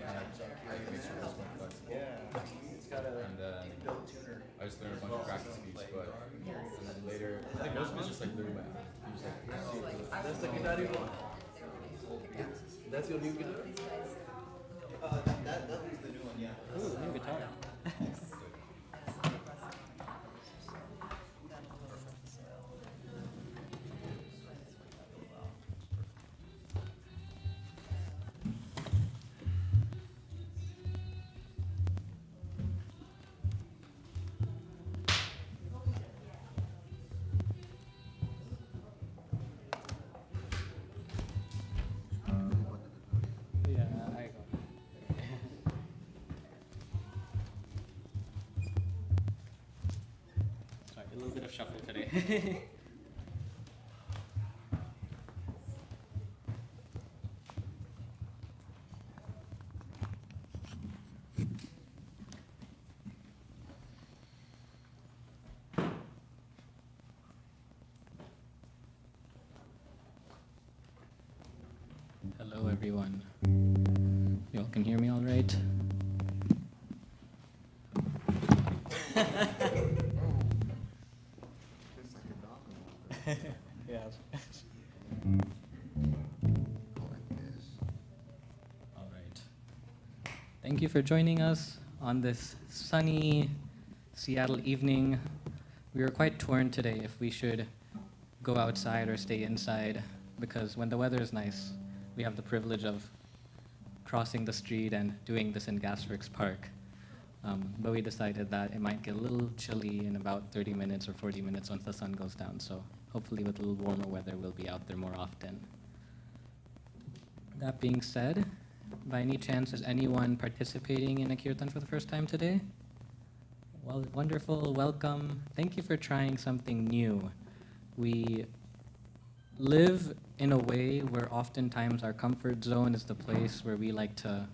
make sure it's more flexible. It's got a And then built tuner. I just learned a bunch of practice beats, and then later, I think most of it's just like literally by hand. You just like, That's the guitar you want? That's your new guitar? That was the new one, yeah. Ooh, new guitar. Yeah, I go. Sorry, a little bit of shuffle today. Hello, everyone. You all can hear me all right? Yeah. All right. Thank you for joining us on this sunny Seattle evening. We were quite torn today if we should go outside or stay inside, because when the weather is nice, we have the privilege of crossing the street and doing this in Gasworks Park. But we decided that it might get a little chilly in about 30 minutes or 40 minutes once the sun goes down. So hopefully with a little warmer weather, we'll be out there more often. That being said, by any chance, is anyone participating in a kirtan for the first time today? Well, wonderful, welcome. Thank you for trying something new. We live in a way where oftentimes our comfort zone is the place where we like to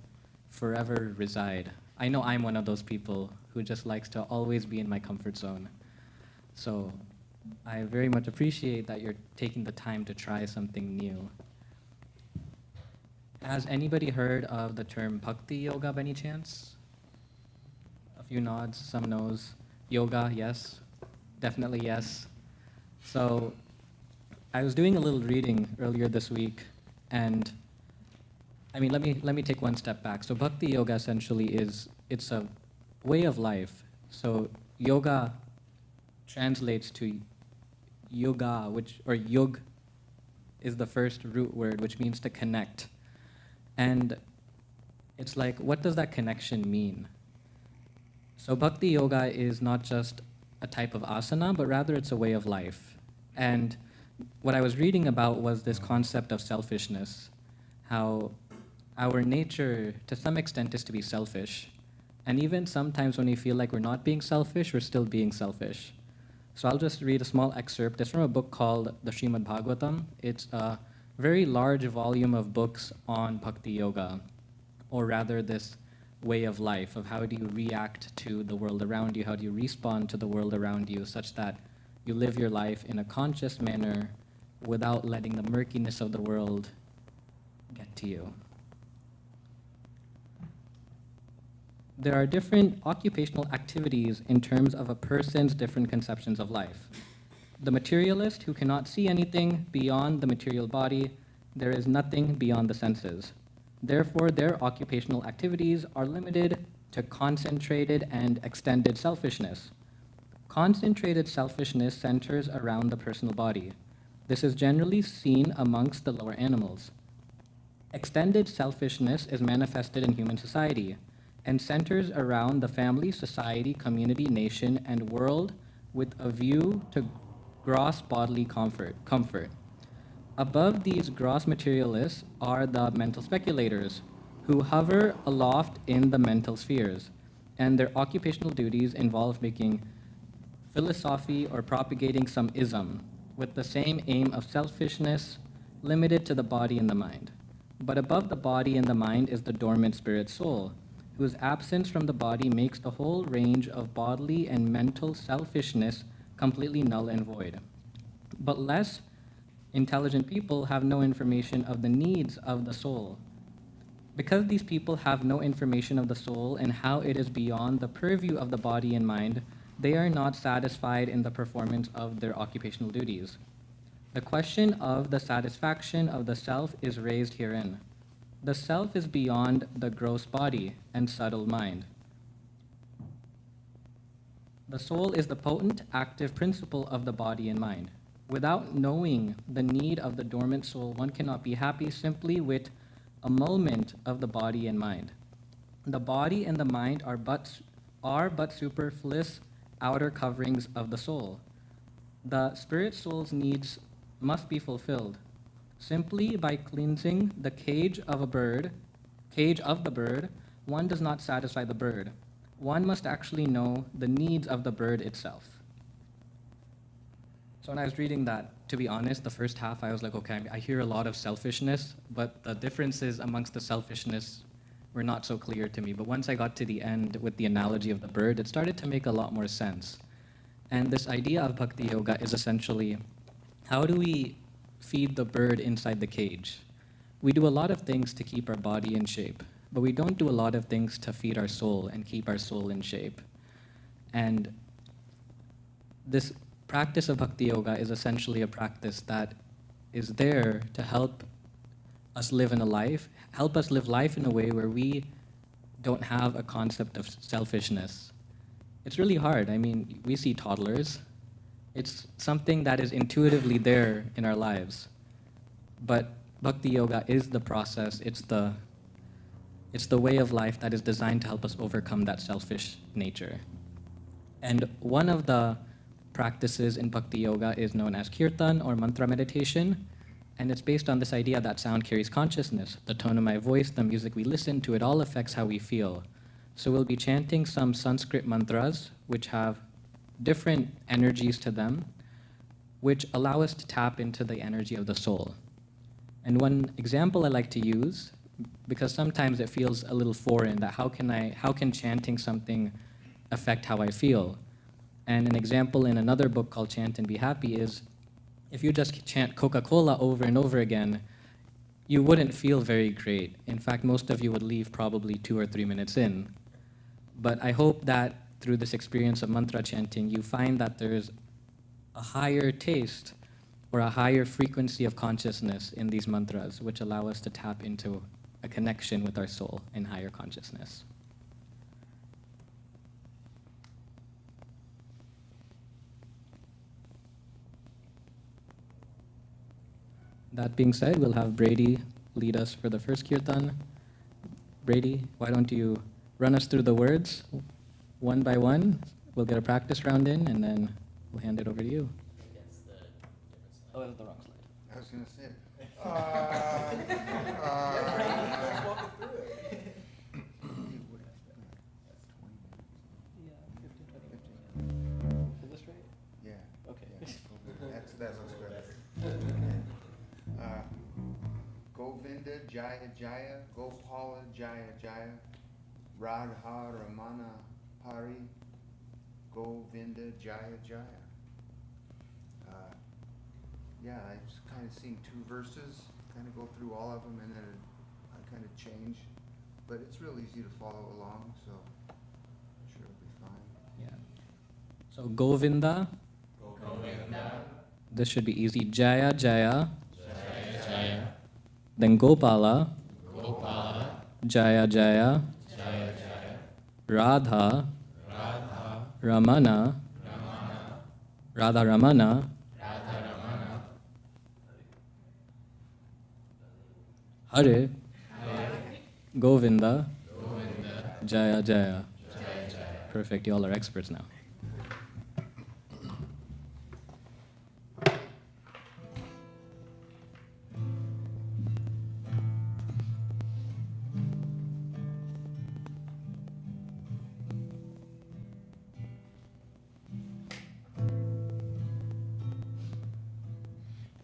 forever reside. I know I'm one of those people who just likes to always be in my comfort zone. So I very much appreciate that you're taking the time to try something new. Has anybody heard of the term Bhakti Yoga by any chance? A few nods, some no's. Yoga, yes. Definitely yes. So I was doing a little reading earlier this week, and I mean, let me take one step back. So Bhakti Yoga essentially it's a way of life. So yoga translates to yoga, or yug is the first root word, which means to connect. And it's like, what does that connection mean? So Bhakti Yoga is not just a type of asana, but rather it's a way of life. And what I was reading about was this concept of selfishness, how our nature, to some extent, is to be selfish. And even sometimes when we feel like we're not being selfish, we're still being selfish. So I'll just read a small excerpt. It's from a book called the Srimad Bhagavatam. It's a very large volume of books on Bhakti Yoga, or rather this way of life, of how do you react to the world around you, how do you respond to the world around you, such that you live your life in a conscious manner without letting the murkiness of the world get to you. There are different occupational activities in terms of a person's different conceptions of life. The materialist who cannot see anything beyond the material body, there is nothing beyond the senses. Therefore, their occupational activities are limited to concentrated and extended selfishness. Concentrated selfishness centers around the personal body. This is generally seen amongst the lower animals. Extended selfishness is manifested in human society and centers around the family, society, community, nation, and world with a view to gross bodily comfort. Above these gross materialists are the mental speculators, who hover aloft in the mental spheres, and their occupational duties involve making philosophy or propagating some ism, with the same aim of selfishness limited to the body and the mind. But above the body and the mind is the dormant spirit soul, whose absence from the body makes the whole range of bodily and mental selfishness completely null and void. But less intelligent people have no information of the needs of the soul. Because these people have no information of the soul and how it is beyond the purview of the body and mind, they are not satisfied in the performance of their occupational duties. The question of the satisfaction of the self is raised herein. The self is beyond the gross body and subtle mind. The soul is the potent, active principle of the body and mind. Without knowing the need of the dormant soul, one cannot be happy simply with a moment of the body and mind. The body and the mind are but superfluous outer coverings of the soul. The spirit soul's needs must be fulfilled. Simply by cleansing the cage of the bird, one does not satisfy the bird. One must actually know the needs of the bird itself. So when I was reading that, to be honest, the first half I was like, okay, I hear a lot of selfishness, but the differences amongst the selfishness were not so clear to me. But once I got to the end with the analogy of the bird, it started to make a lot more sense. And this idea of bhakti yoga is essentially, how do we feed the bird inside the cage? We do a lot of things to keep our body in shape, but we don't do a lot of things to feed our soul and keep our soul in shape. And this practice of bhakti yoga is essentially a practice that is there to help us live life in a way where we don't have a concept of selfishness. It's really hard. I mean, we see toddlers. It's something that is intuitively there in our lives. But bhakti yoga is the process. It's the way of life that is designed to help us overcome that selfish nature. And one of the practices in bhakti yoga is known as Kirtan or mantra meditation. And it's based on this idea that sound carries consciousness. The tone of my voice, the music we listen to, it all affects how we feel. So we'll be chanting some Sanskrit mantras, which have different energies to them, which allow us to tap into the energy of the soul. And one example I like to use, because sometimes it feels a little foreign, that how can chanting something affect how I feel? And an example in another book called Chant and Be Happy is, if you just chant Coca-Cola over and over again, you wouldn't feel very great. In fact, most of you would leave probably 2 or 3 minutes in. But I hope that through this experience of mantra chanting, you find that there's a higher taste or a higher frequency of consciousness in these mantras, which allow us to tap into a connection with our soul in higher consciousness. That being said, we'll have Brady lead us for the first kirtan. Brady, why don't you run us through the words one by one? We'll get a practice round in, and then we'll hand it over to you. Oh, that was the wrong slide. I was going to say. Let's walk it through it. Is this right? Yeah. Okay. Yeah. That looks good. Govinda Jaya Jaya, Gopala Jaya Jaya, Radha Ramana Hari, Govinda Jaya Jaya. Yeah, I just kind of sing 2 verses, kind of go through all of them, and then I kind of change. But it's real easy to follow along, so I'm sure it'll be fine. Yeah. So Govinda. Govinda. This should be easy. Jaya Jaya. Jaya Jaya. Then Gopala. Gopala. Jaya Jaya. Jaya Jaya. Radha. Radha. Ramana. Ramana. Radha Ramana. Radha Ramana. Hare. Hare. Govinda. Govinda. Jaya Jaya. Jaya Jaya. Perfect. You all are experts now.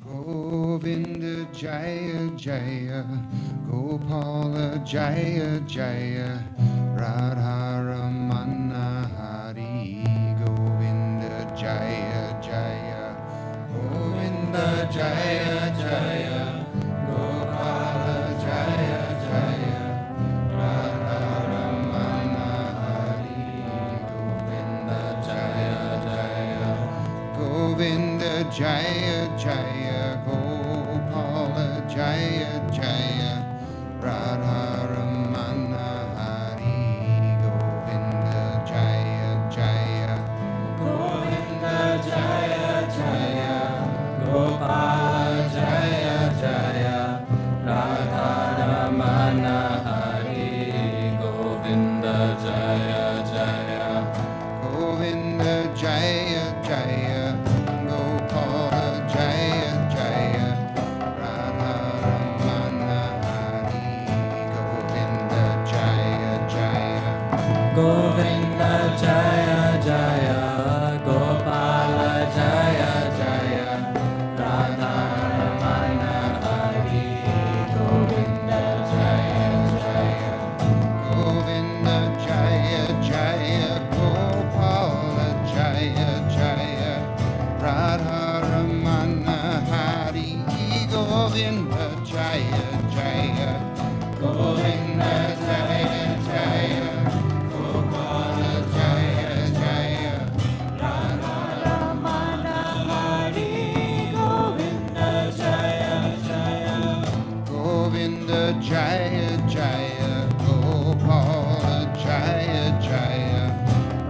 Govinda Jaya Jaya, Gopala Jaya Jaya, Radha Ramana Hari. Govinda Jaya Jaya, Govinda Jaya Jaya, Gopala Jaya Jaya, Jaya Jaya Gopala Jaya Jaya Radha Ramana Hari Govinda Jaya Jaya Govinda Jaya Jaya Gopala Jaya Jaya Radha Ramana Hari Govinda Jaya Jaya Govinda Jaya Jaya Gopala Jaya Jaya Radha Ramana Hari Govinda Jaya Jaya Govinda Jaya Jaya Gopala Jaya Jaya Radha Ramana Hari Govinda Jaya Jaya Govinda Jaya Jaya Gopala Jaya Jaya Radha Ramana Hari Govinda Jaya Jaya Govinda Jaya Jaya Gopala Jaya Jaya Radha Ramana Hari Govinda Jaya Jaya Govinda Jaya Jaya Gopala Jaya Jaya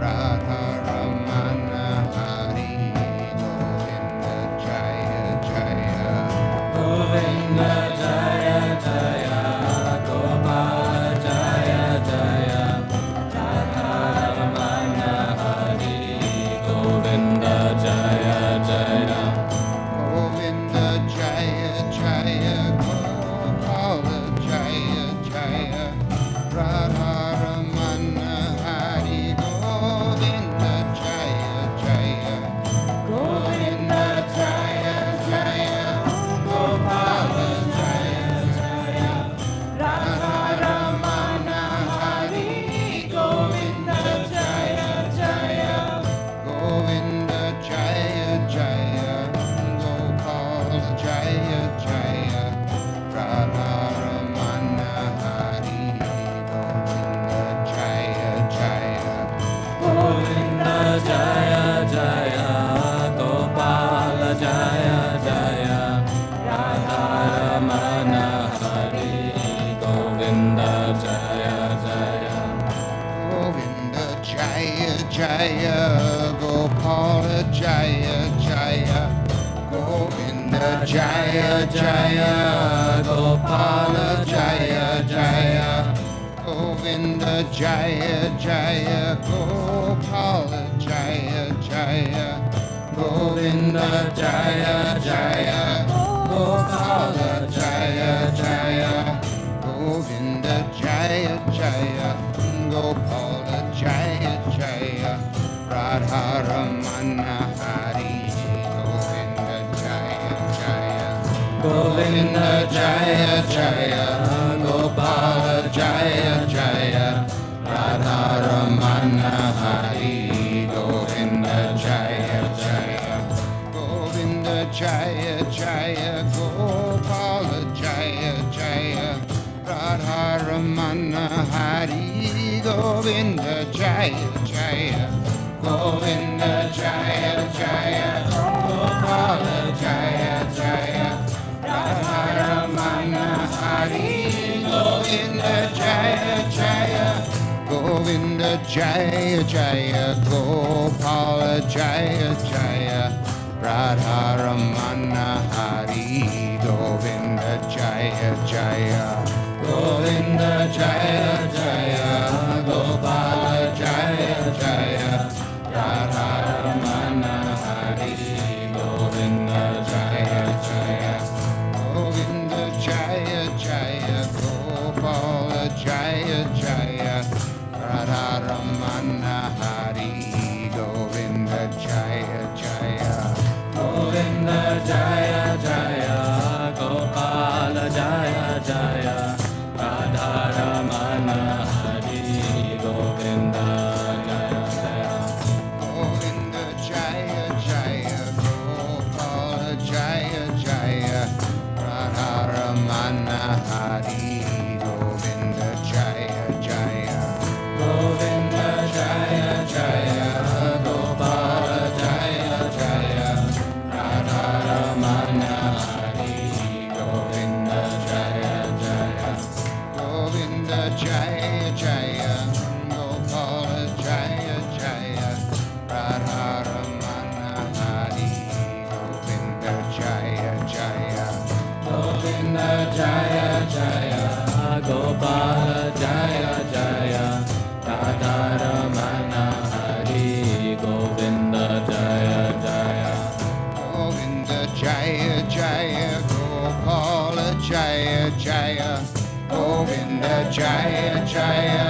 Radha Ramana Hari Govinda Jaya Jaya Govinda Jaya Jaya Gopala Jaya Jaya Radha Ramana Hari Govinda Jaya Jaya Govinda Jaya Jaya Gopala Jaya Jaya Radha Ramana Hari Govinda Jaya Jaya Govinda Jaya Jaya Gopala Jaya Jaya Radha Ramana Hari Govinda Jaya Jaya Govinda Jaya Jaya Gopala Jaya Jaya Radha Ramana Hari Govinda Jaya Jaya Govinda Jaya Jaya Gopala Jaya Jaya Radha Ramana Hari Govinda Jaya Jaya Govinda Jaya Jaya Gopala Jaya Jaya Govinda Jaya Jaya Gopala Jaya Jaya Govinda Jaya Jaya Gopala Jaya Jaya Govinda Jaya Jaya Gopala Jaya Jaya Govinda Jaya Jaya Gopala Jaya Jaya Radha Ramana Hari Govinda Jaya Jaya Govinda Jaya Jaya Gopala Jaya Jaya Radha Ramana Hari Govinda Jaya Jaya Govinda Jaya Jaya Gopala Jaya Jaya Radha Ramana Hari Govinda Jaya Jaya Govinda Jaya Jaya Gopala Jaya Jaya Radha Ramana Hari Govinda Jaya Jaya Govinda Jaya Jaya Gopala Jaya Jaya Radha Ramana Hari Govinda Jaya Jaya Govinda Jaya Jaya Gopala Jaya Jaya Radha Ramana Hari Govinda Jaya Jaya Govinda Jaya Jaya Gopala Jaya Jaya Radha Ramana Hari Govinda Jaya Jaya Govinda Jaya Jaya Gopala Jaya Jaya Radha Ramana Jaya Jaya Gopala Jaya Jaya Radharamana Hari Govinda Jaya Jaya Govinda Jaya Jaya Gopala Jaya Jaya Radharamana Hari Govinda Jaya Jaya Govinda Jaya Jaya Gopala Jaya Jaya Govinda Jaya Jaya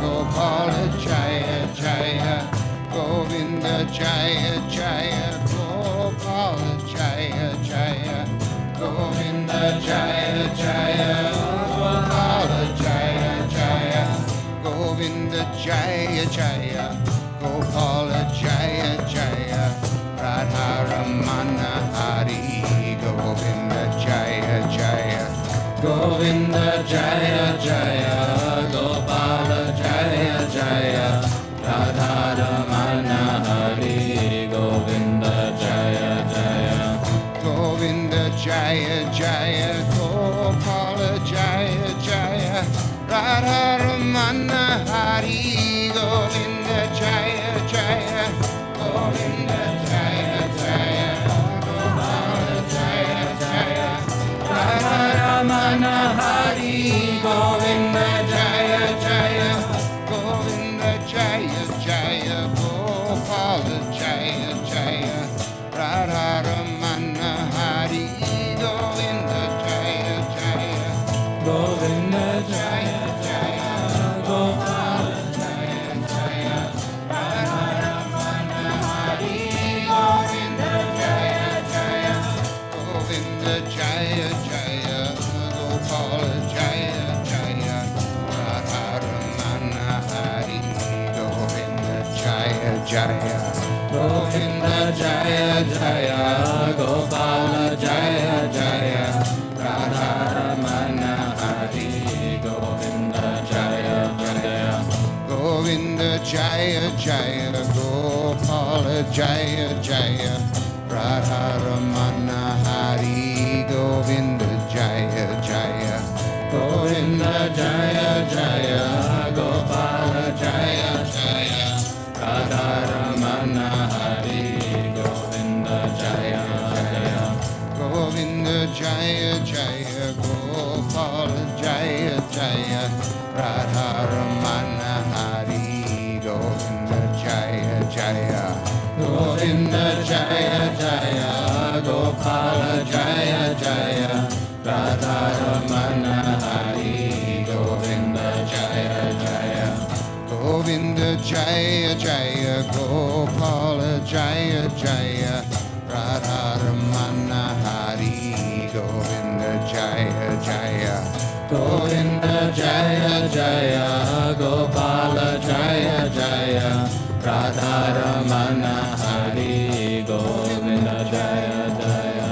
Gopala Jaya Jaya Govinda Jaya Jaya Gopala Jaya Jaya Govinda Jaya Jaya Gopala Jaya Jaya Govinda Jaya Jaya Gopala Jaya Jaya Radharamana Hari Govinda Jaya Jaya Govinda Jaya Jaya Gopala Jaya Jaya Radharamana Hari Govinda Jaya Jaya Govinda Jaya Jaya Gopala Jaya Jaya Radharamana Hari Govinda Jaya Jaya Govinda Jaya Jaya Gopala Jaya Jaya Radharamana Hari Govinda Jaya Jaya Govinda Jaya Jaya Gopala Jaya Jaya Radharamana Hari Govinda Jaya Jaya Govinda Jaya Jaya Gopala Jaya Jaya Radharamana Hari Govinda Jaya Jaya Govinda Jaya Jaya Gopala Jaya Jaya Radharamana Hari Govinda Jaya Jaya Govinda Jaya Jaya Gopala Jaya Jaya Radharamana Hari Govinda Jaya Jaya Govinda Jaya Jaya Gopala Jaya Jaya Radharamana Hari Govinda Jaya Jaya Govinda Jaya Jaya Gopala Jaya Jaya Radharamana Hari Govinda Jaya Jaya Govinda Jaya Jaya Gopala Jaya Jaya Radharamana Hari Govinda Jaya Jaya Govinda Jaya Jaya Gopala Jaya Jaya Radharamana Hari Govinda Jaya Jaya Govinda Jaya Jaya Gopala Jaya Jaya Radharamana Hari Govinda Jaya Jaya Govinda Jaya Jaya Gopala Jaya Jaya Radharamana Hari Govinda Jaya Jaya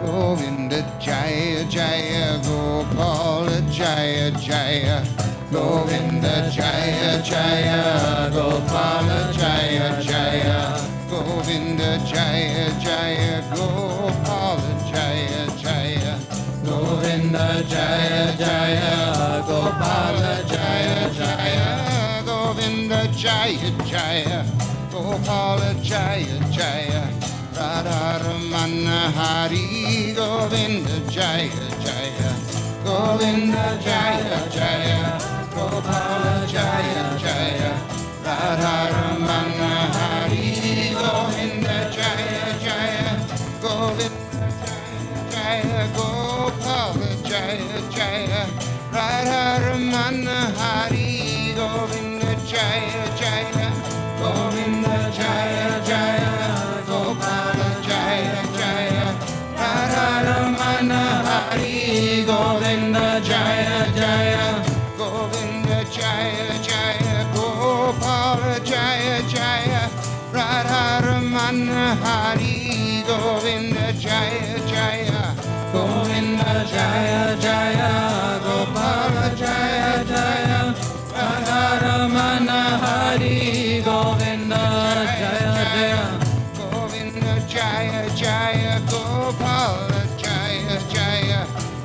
Govinda Jaya Jaya Gopala Jaya Jaya Govinda Jaya Jaya Gopala Jaya Jaya Govinda Jaya Jaya Gopala Jaya Jaya Govinda Jaya Jaya Gopala Jaya Jaya Govinda Jaya Jaya Gopala Jaya Jaya Radharamana Hari Govinda Jaya Jaya Govinda Jaya Jaya Gopala Jaya Jaya Radharamana Hari Govinda Jaya Jaya Govinda Jaya Gopala Jaya Jaya Radharamana Hari Govinda Jaya Jaya Govinda Jaya Jaya Gopala Jaya Jaya Radharamana Hari Govinda Jaya Jaya Govinda Jaya Jaya Gopala Jaya Jaya Radharamana Hari Govinda Jaya Jaya Govinda Jaya Jaya Gopala Jaya Jaya Radharamana Hari Govinda Jaya Jaya Govinda Jaya Jaya Gopala Jaya Jaya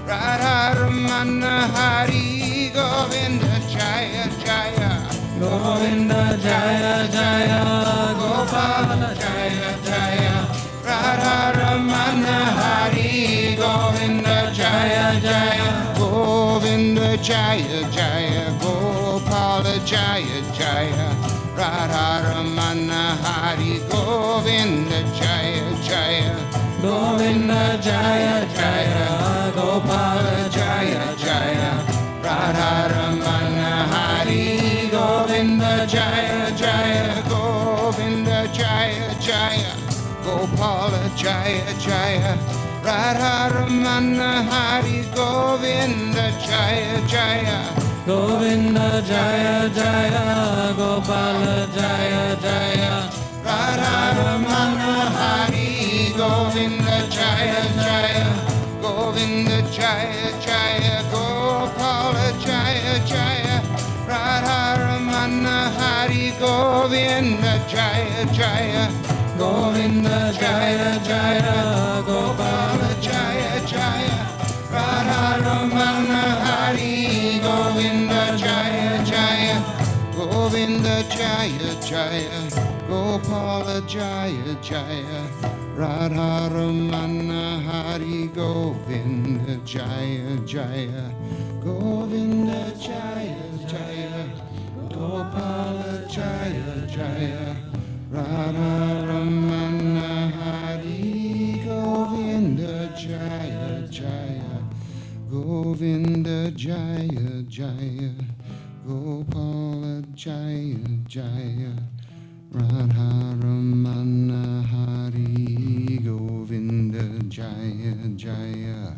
Radharamana Hari Govinda Jaya Jaya Govinda Jaya Jaya Gopala Jaya Jaya Radha Ramana Hari Govinda Jaya Jaya Govinda Jaya Jaya Gopala Jaya Jaya Radha Ramana Hari Govinda Jaya Jaya Govinda Jaya Jaya Gopala Jaya Jaya Radha Ramana Hari Govinda Jaya Jaya Govinda Jaya Jaya Gopala Jaya Jaya Radha Ramana Hari Govinda Jaya Jaya Govinda Jaya Jaya Gopala Jaya Jaya Radha Ramana Hari Govinda Jaya Jaya Govinda Jaya Jaya Gopala Jaya Jaya Radha Ramana Hari Govinda Jaya Jaya Govinda Jaya Jaya Gopala Jaya Jaya Radha Ramana Hari Govinda Jaya Jaya Govinda Jaya Jaya Gopala Jaya Jaya Radha Ramana Hari Govinda Jaya Jaya Govinda Jaya Jaya Gopala Jaya Jaya Radha Ramana Hari Govinda Jaya Jaya Govinda Jaya Jaya Gopala Jaya Jaya Radha Ramana Hari Govinda Jaya Jaya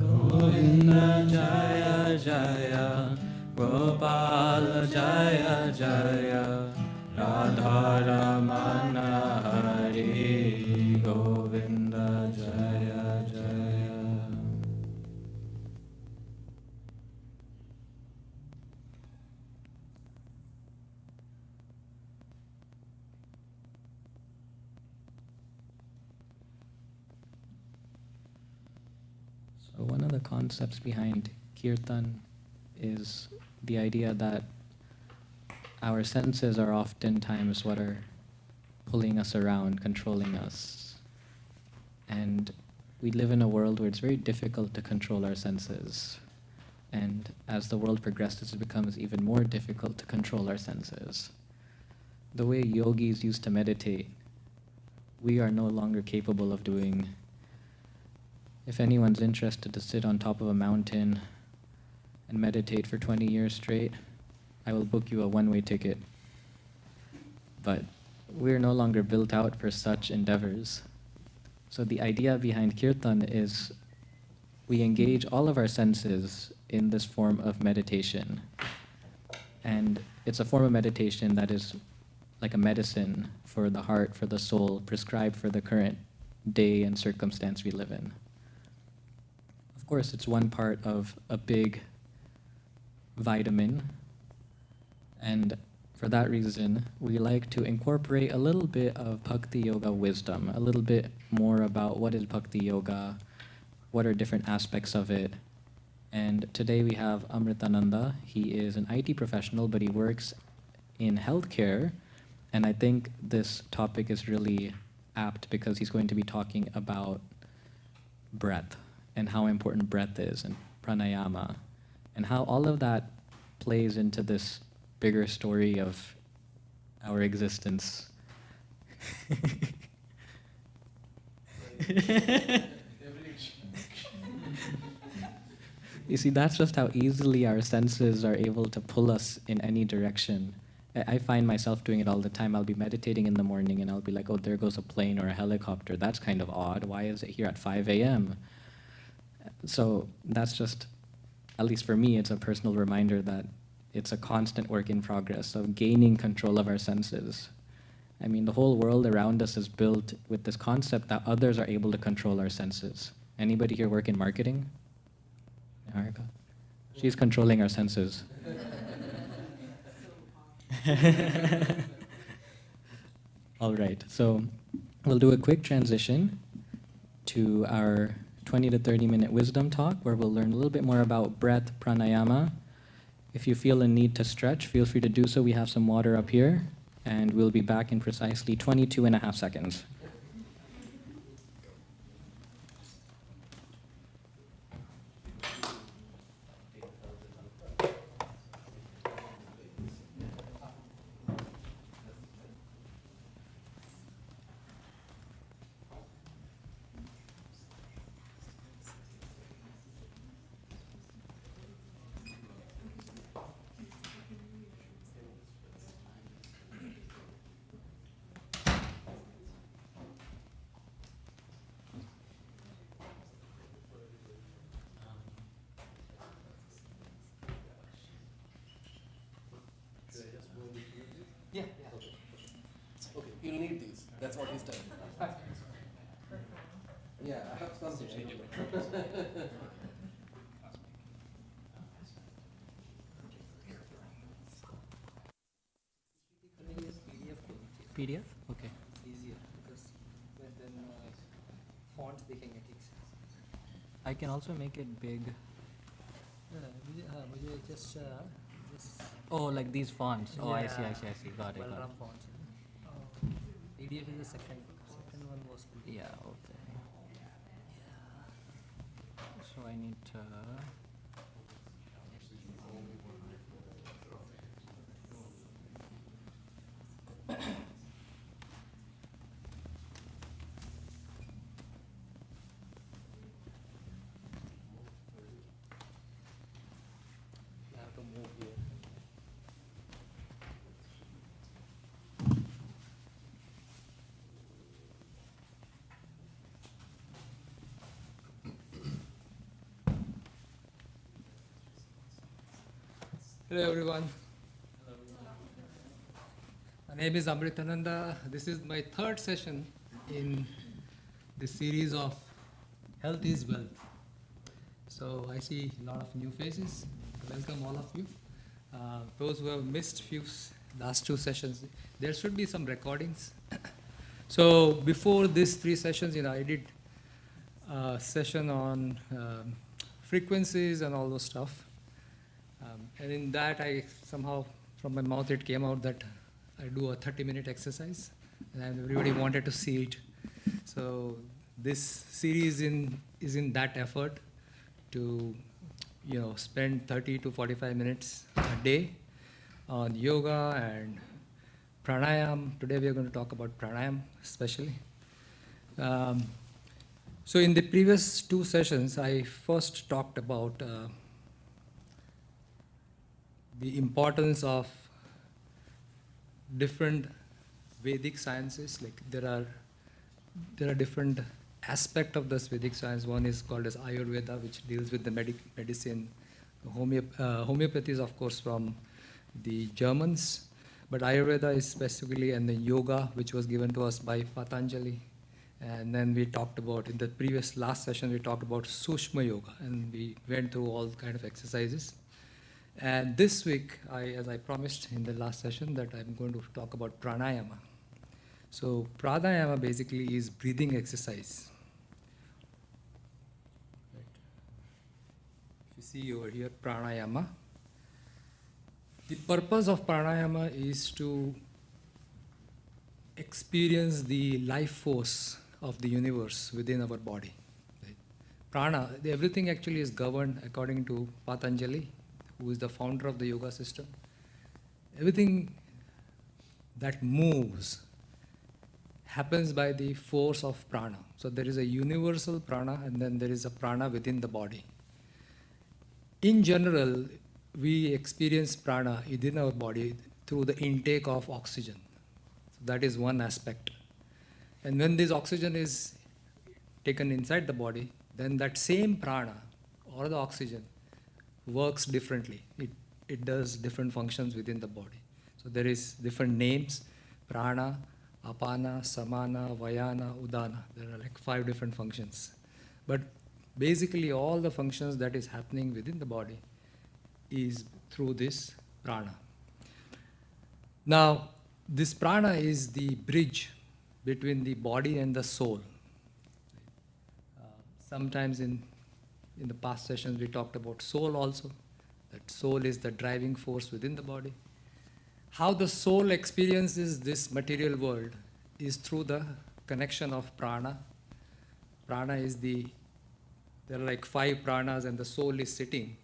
Govinda Jaya Jaya Gopala Jaya Jaya Radha Ramana Hari Govinda Jaya Jaya. So one of the concepts behind Kirtan is the idea that our senses are oftentimes what are pulling us around, controlling us. And we live in a world where it's very difficult to control our senses. And as the world progresses, it becomes even more difficult to control our senses. The way yogis used to meditate, we are no longer capable of doing. If anyone's interested to sit on top of a mountain and meditate for 20 years straight, I will book you a one-way ticket. But we're no longer built out for such endeavors. So the idea behind Kirtan is we engage all of our senses in this form of meditation. And it's a form of meditation that is like a medicine for the heart, for the soul, prescribed for the current day and circumstance we live in. Of course, it's one part of a big vitamin, and for that reason, we like to incorporate a little bit of Bhakti Yoga wisdom, a little bit more about what is Bhakti Yoga, what are different aspects of it. And today we have Amritananda. He is an IT professional, but he works in healthcare, and I think this topic is really apt because he's going to be talking about breath and how important breath is, and pranayama, and how all of that plays into this bigger story of our existence. You see, that's just how easily our senses are able to pull us in any direction. I find myself doing it all the time. I'll be meditating in the morning and I'll be like, oh, there goes a plane or a helicopter. That's kind of odd. Why is it here at 5 a.m.? So that's just, at least for me, it's a personal reminder that it's a constant work in progress of gaining control of our senses. I mean, the whole world around us is built with this concept that others are able to control our senses. Anybody here work in marketing? Harika? She's controlling our senses. All right, so we'll do a quick transition to our 20 to 30 minute wisdom talk where we'll learn a little bit more about breath, pranayama, If you feel a need to stretch, feel free to do so. We have some water up here, and we'll be back in precisely 22.5 seconds. Yeah. Okay. Okay. You'll need these. That's what he's telling. Yeah, I have something. PDF? Okay. Easier because then fonts दिखेंगे ठीक से. I can also make it big. मुझे just Oh, like these fonts. Oh, I see. Got it. Balram fonts. PDF is the second one was PDF. Yeah, okay. So I need to... You have to move here. Hello everyone. My name is Amritananda. This is my third session in the series of Health is Wealth. So I see a lot of new faces. Welcome all of you. Those who have missed last two sessions, there should be some recordings. So before these three sessions, I did a session on frequencies and all those stuff. And in that, I somehow, from my mouth, it came out that I do a 30-minute exercise, and everybody wanted to see it. So this series is in that effort to, spend 30 to 45 minutes a day on yoga and pranayam. Today we are going to talk about pranayam especially. So in the previous two sessions, I first talked about the importance of different Vedic sciences. Like there are different aspects of this Vedic science. One is called as Ayurveda, which deals with the medicine. Homeopathy is of course from the Germans, but Ayurveda is specifically, and the yoga, which was given to us by Patanjali. And then we talked about, in the last session, we talked about Sushma Yoga, and we went through all kind of exercises. And this week, as I promised in the last session, that I'm going to talk about pranayama. So pranayama basically is breathing exercise. Right. If you see over here, pranayama. The purpose of pranayama is to experience the life force of the universe within our body. Right. Prana, everything actually is governed according to Patanjali, who is the founder of the yoga system. Everything that moves happens by the force of prana. So there is a universal prana, and then there is a prana within the body. In general, we experience prana within our body through the intake of oxygen. So that is one aspect. And when this oxygen is taken inside the body, then that same prana or the oxygen works differently. It does different functions within the body. So there is different names: prana, apana, samana, vayana, udana. There are like 5 different functions. But basically all the functions that is happening within the body is through this prana. Now, this prana is the bridge between the body and the soul. Sometimes in the past sessions we talked about soul also, That soul is the driving force within the body. How the soul experiences this material world is through the connection of prana. Prana is there are like 5 pranas, and the soul is sitting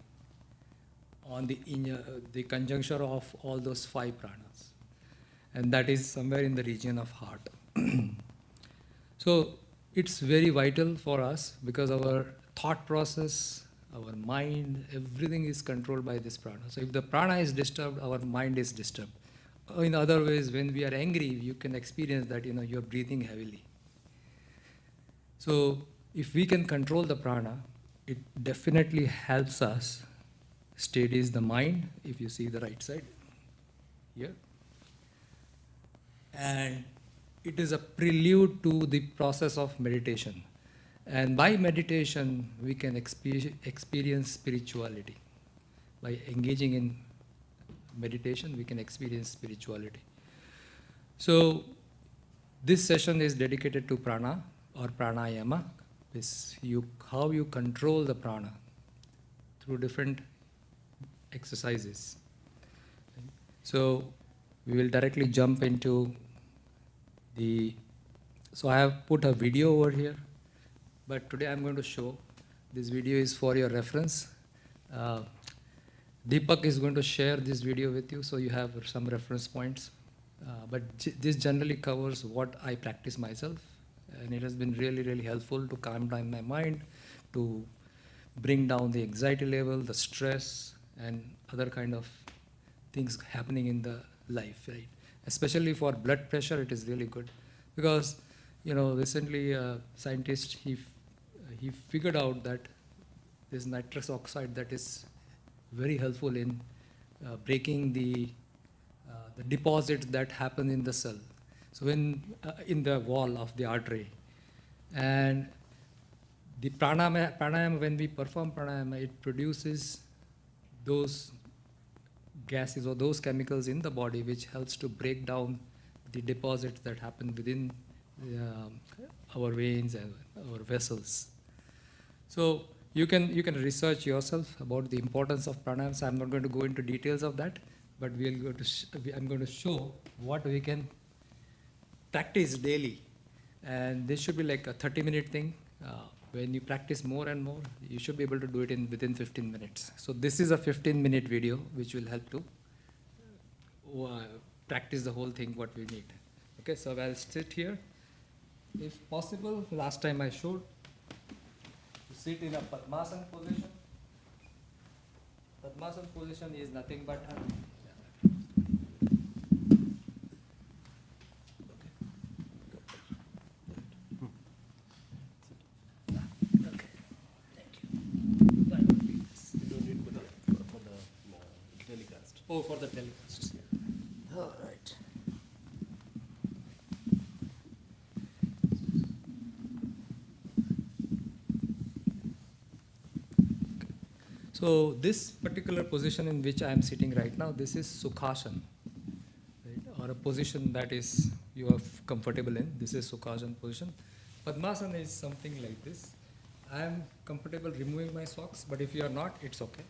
on the conjuncture of all those 5 pranas. And that is somewhere in the region of heart. So it's very vital for us because our thought process, our mind, everything is controlled by this prana. So if the prana is disturbed, our mind is disturbed. In other ways, when we are angry, you can experience that, you're breathing heavily. So if we can control the prana, it definitely helps us steadies the mind, if you see the right side here. And it is a prelude to the process of meditation. And by meditation, we can experience spirituality. By engaging in meditation, we can experience spirituality. So this session is dedicated to prana or pranayama. How you control the prana through different exercises. So we will directly jump into so I have put a video over here, but today I'm going to show, this video is for your reference. Deepak is going to share this video with you, so you have some reference points. But this generally covers what I practice myself, and it has been really, really helpful to calm down my mind, to bring down the anxiety level, the stress, and other kind of things happening in the life, right? Especially for blood pressure, it is really good. Because, recently a scientist, he figured out that this nitrous oxide that is very helpful in breaking the deposits that happen in the cell. So when in the wall of the artery. And the pranayama, when we perform pranayama, it produces those gases or those chemicals in the body which helps to break down the deposits that happen within our veins and our vessels. So you can research yourself about the importance of pranayama. So I'm not going to go into details of that, but I'm going to show what we can practice daily. And this should be like a 30-minute thing. When you practice more and more, you should be able to do it within 15 minutes. So this is a 15-minute video which will help to practice the whole thing what we need. Okay, so I'll sit here. If possible, last time I showed, to sit in a Padmasana position. Padmasana position is nothing but Oh, for the telecast. All right. So this particular position in which I am sitting right now, this is Sukhasana, right? Or a position that is you are comfortable in. This is Sukhasana position. Padmasana is something like this. I am comfortable removing my socks, but if you are not, it's okay.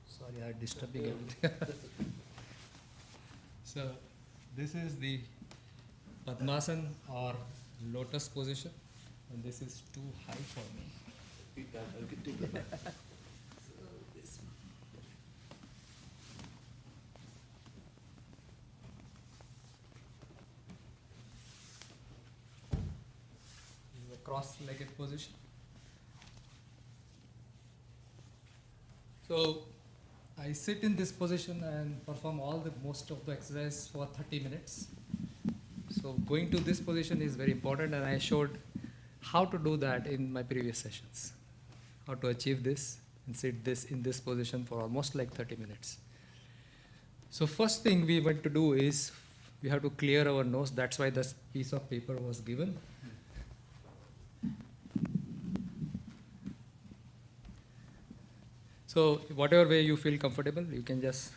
Sorry, I'm disturbing everything. So this is the Padmasana or lotus position, and this is too high for me. Cross-legged position. So I sit in this position and perform most of the exercise for 30 minutes. So going to this position is very important, and I showed how to do that in my previous sessions. How to achieve this and sit in this position for almost like 30 minutes. So first thing we want to do is we have to clear our nose. That's why this piece of paper was given. So whatever way you feel comfortable, you can just,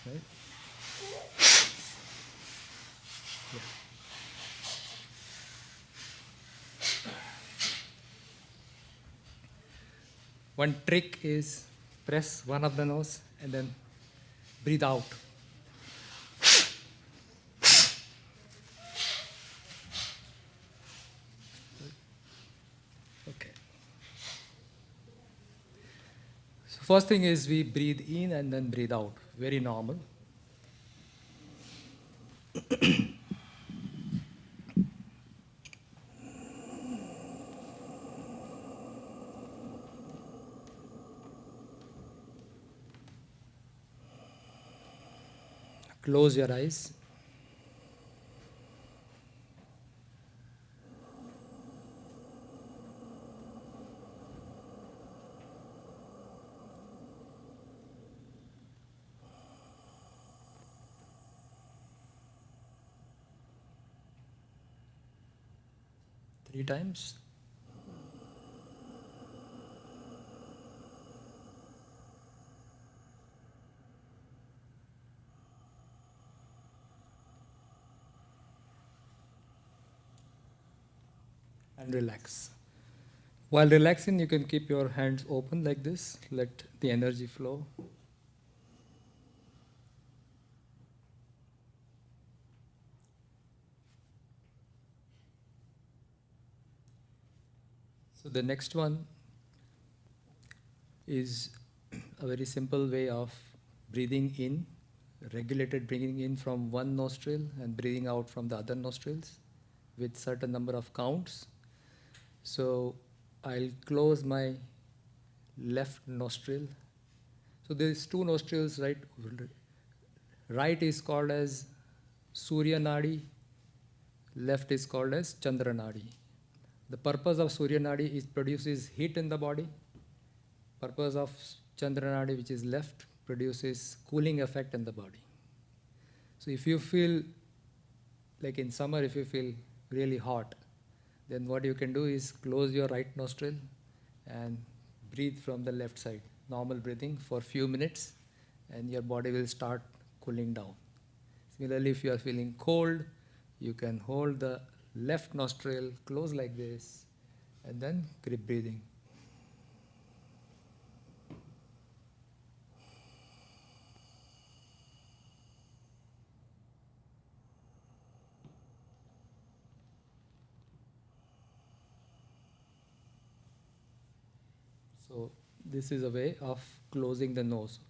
right? One trick is press one of the nose and then breathe out. Okay. So first thing is we breathe in and then breathe out. Very normal. Close your eyes. Three times. And relax. While relaxing, you can keep your hands open like this. Let the energy flow. So the next one is a very simple way of breathing in, regulated breathing in from one nostril and breathing out from the other nostrils with certain number of counts. So I'll close my left nostril. So there's two nostrils, right? Right is called as Surya Nadi, left is called as Chandra Nadi. The purpose of Surya Nadi is produces heat in the body. Purpose of Chandra Nadi, which is left, produces cooling effect in the body. So if you feel, like in summer, if you feel really hot, then what you can do is close your right nostril and breathe from the left side. Normal breathing for a few minutes and your body will start cooling down. Similarly, if you are feeling cold, you can hold the left nostril close like this and then keep breathing. So this is a way of closing the nose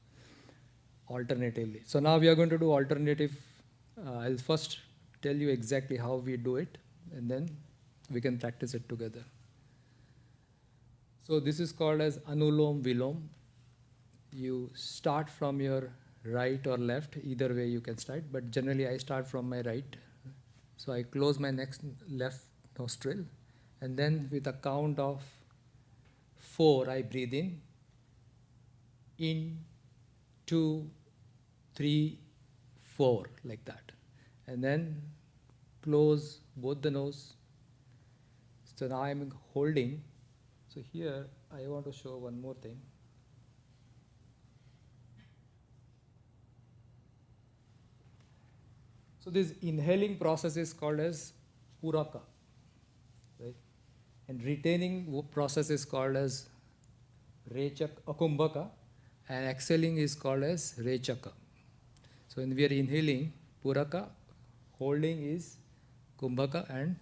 alternatively. So now we are going to do alternative. I'll first tell you exactly how we do it and then we can practice it together. So this is called as Anulom Vilom. You start from your right or left, either way you can start, but generally I start from my right. So I close my next left nostril and then with a count of 4 I breathe in, 2, 3, 4 like that. And then close both the nose. So now I'm holding. So here I want to show one more thing. So this inhaling process is called as Puraka, right? And retaining process is called as Kumbhaka, and exhaling is called as Rechaka. So when we are inhaling Puraka, holding is Kumbhaka and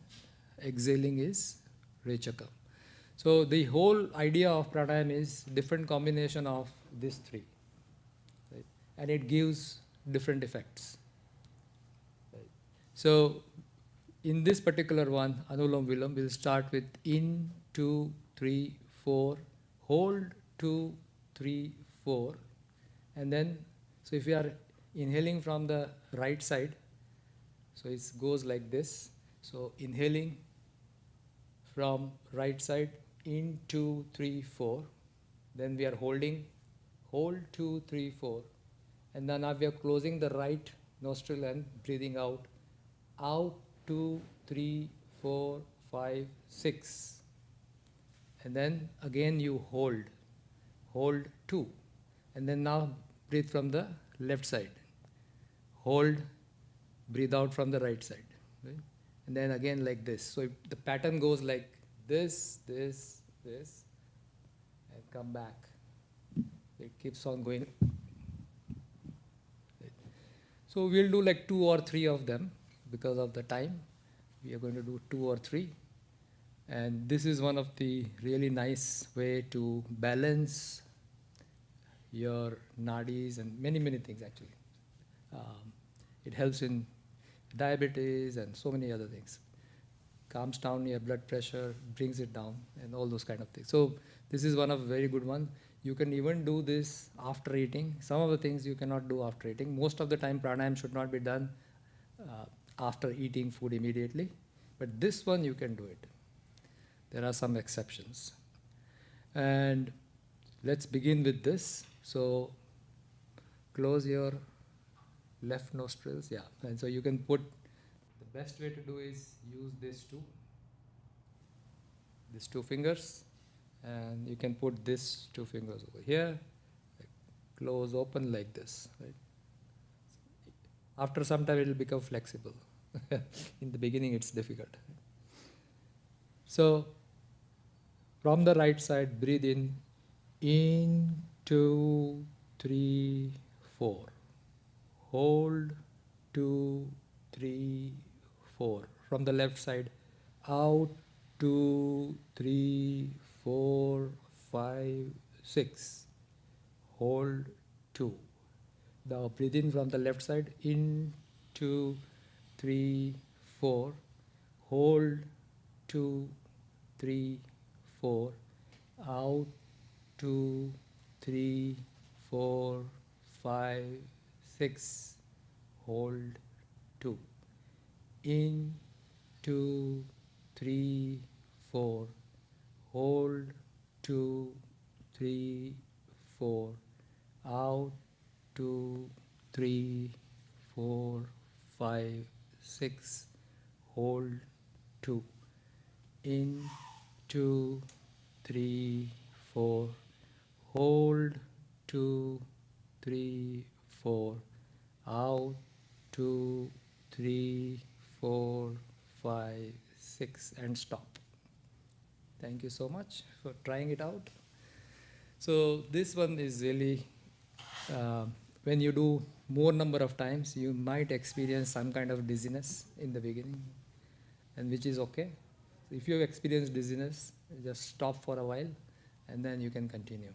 exhaling is Rechaka. So the whole idea of pranayama is different combination of these three, right? And it gives different effects. Right? So in this particular one, Anulom Vilom, we'll start with in, 2, 3, 4, hold 2, 3, 4, and then, so if we are inhaling from the right side, so it goes like this. So inhaling from right side, in 2, 3, 4, then we are holding, hold 2, 3, 4, and then now we are closing the right nostril and breathing out, 2, 3, 4, 5, 6. And then again you hold 2. And then now breathe from the left side. Hold, breathe out from the right side. Right? And then again like this. So the pattern goes like this, and come back. It keeps on going. So we'll do like 2 or 3 of them because of the time. We are going to do 2 or 3. And this is one of the really nice way to balance your nadis and many, many things actually. It helps in diabetes and so many other things. Calms down your blood pressure, brings it down, and all those kind of things. So this is one of very good one. You can even do this after eating. Some of the things you cannot do after eating. Most of the time pranayam should not be done after eating food immediately. But this one you can do it. There are some exceptions. And let's begin with this. So close your left nostrils, yeah. And so you can put, the best way to do is use these two fingers, and you can put these 2 fingers over here, like close, open like this, right? After some time it will become flexible. In the beginning it's difficult. So from the right side, breathe in 2, 3, 4. Hold 2, 3, 4. From the left side, out 2, 3, 4, 5, 6. Hold 2. Now breathe in from the left side, in 2, 3, 4. Hold 2, 3, 4. Out 2, 3, 4, 5, 6. Hold 2. In 2, 3, 4. Hold 2, 3, 4. Out 2, 3, 4, 5, 6. Hold 2. In 2, 3, 4. Hold 2, 3, 4. Out 2, 3, 4, 5, 6, and stop. Thank you so much for trying it out. So this one is really, when you do more number of times, you might experience some kind of dizziness in the beginning, and which is okay. So if you experience dizziness, just stop for a while, and then you can continue.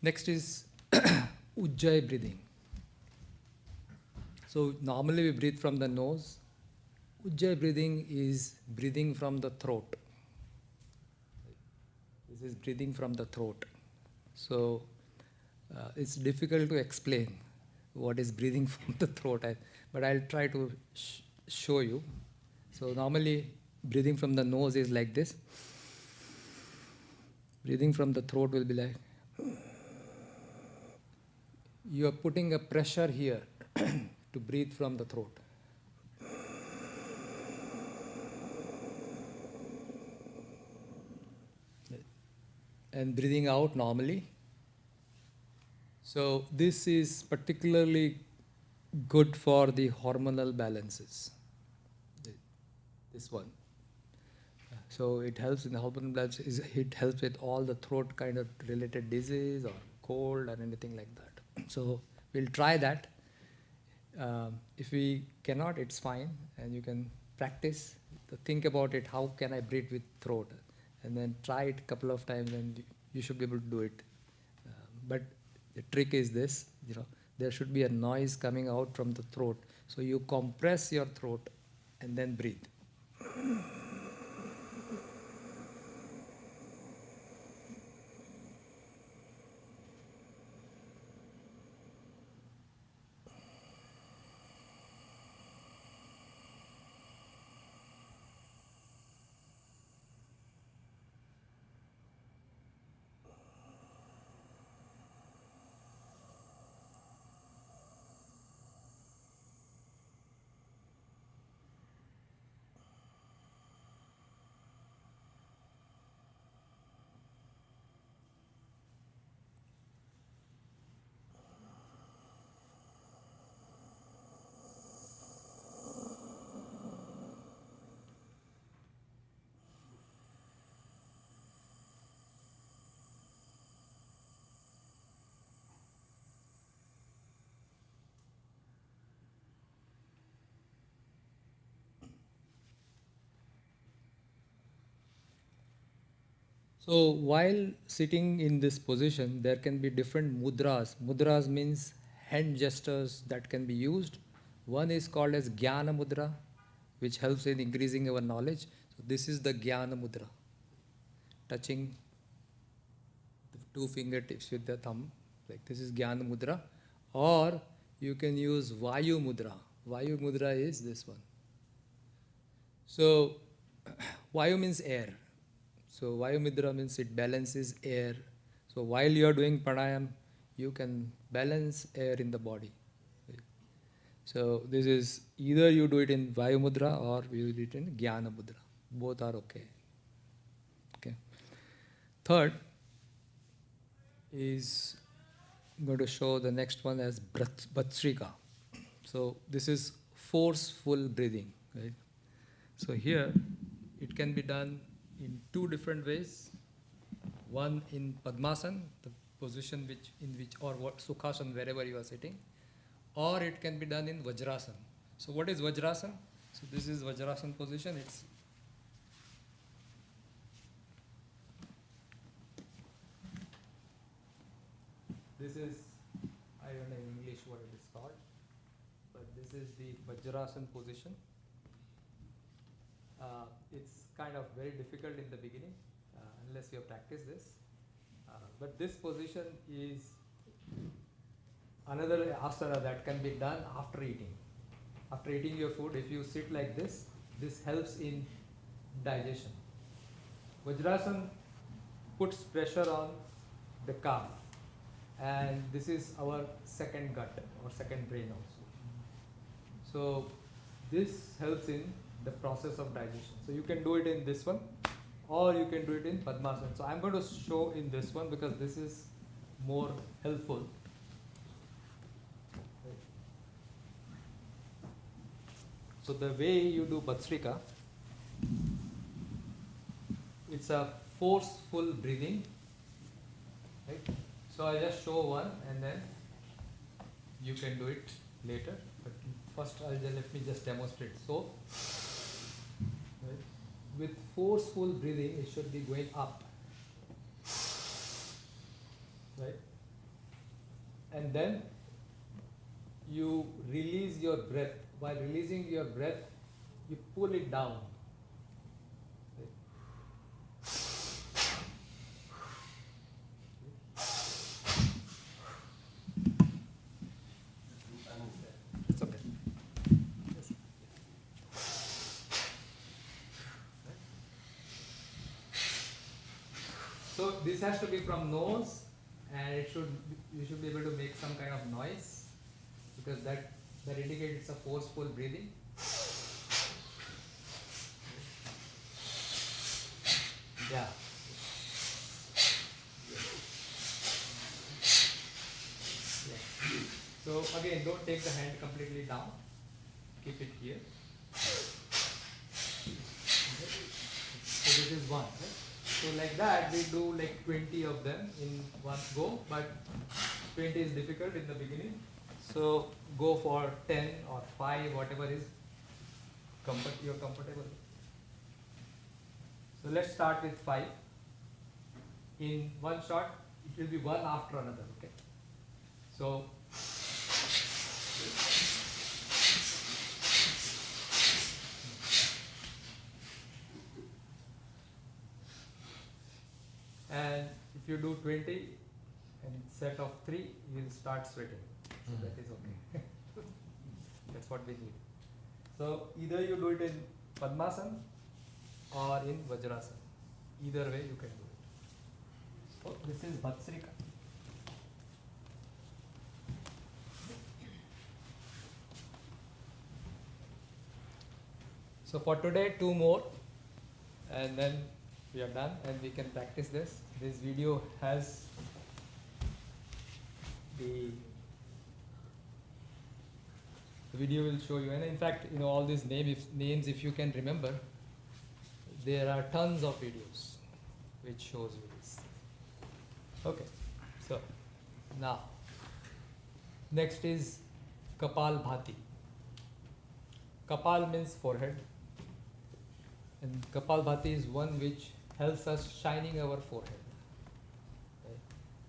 Next is Ujjayi breathing. So normally we breathe from the nose. Ujjayi breathing is breathing from the throat. This is breathing from the throat. So it's difficult to explain what is breathing from the throat, but I'll try to show you. So normally breathing from the nose is like this. Breathing from the throat will be like, you are putting a pressure here to breathe from the throat. And breathing out normally. So this is particularly good for the hormonal balances. This one. So it helps in the hormonal balances. It helps with all the throat kind of related disease or cold or anything like that. So we'll try that. If we cannot, it's fine, and you can practice. Think about it. How can I breathe with throat? And then try it a couple of times, and you should be able to do it. But the trick is this: there should be a noise coming out from the throat. So you compress your throat and then breathe. So while sitting in this position, there can be different mudras. Mudras means hand gestures that can be used. One is called as Jnana Mudra, which helps in increasing our knowledge. So this is the Jnana Mudra, touching the two fingertips with the thumb. Like this is Jnana Mudra. Or you can use Vayu Mudra. Vayu Mudra is this one. So Vayu means air. So Vayu Mudra means it balances air. So while you are doing pranayam, you can balance air in the body. So this is either you do it in Vayu Mudra or you do it in Jnana Mudra. Both are okay. Okay. Third is I'm going to show the next one as Bhatsrika. So this is forceful breathing. Right? So here it can be done in two different ways. One in Padmasana, the position or Sukhasana, wherever you are sitting, or it can be done in Vajrasana. So what is Vajrasana? So this is Vajrasana position. This is, I don't know in English what it is called, but this is the Vajrasana position. It's kind of very difficult in the beginning unless you have practiced this. But this position is another asana that can be done after eating. After eating your food, if you sit like this, this helps in digestion. Vajrasana puts pressure on the calf, and this is our second gut or second brain also. So this helps in the process of digestion. So you can do it in this one or you can do it in Padmasana. So I'm going to show in this one because this is more helpful. So the way you do Bhatsrika, it's a forceful breathing. Right? So I'll just show one and then you can do it later. But first let me just demonstrate. So right, with forceful breathing, it should be going up. Right? And then you release your breath. While releasing your breath, you pull it down. It's okay. So this has to be from nose, and you should be able to make some kind of noise because that indicates it's a forceful breathing. Yeah. So again, don't take the hand completely down. Keep it here. Okay. So this is one. Right? So like that, we do like 20 of them in one go, but 20 is difficult in the beginning. So go for 10 or 5, whatever is you're comfortable with. So let's start with 5. In one shot, it will be one after another. Okay. So and if you do 20 and set of 3, you will start sweating. So that is okay. That's what we need. So either you do it in Padmasana or in Vajrasana. Either way you can do it. So this is Bhatsrika. So for today, 2 more and then we are done and we can practice this. This video has the video will show you, and in fact, all these names, if you can remember, there are tons of videos which shows you this. Okay, so now next is Kapal Bhati. Kapal means forehead, and Kapal Bhati is one which helps us shining our forehead. Right?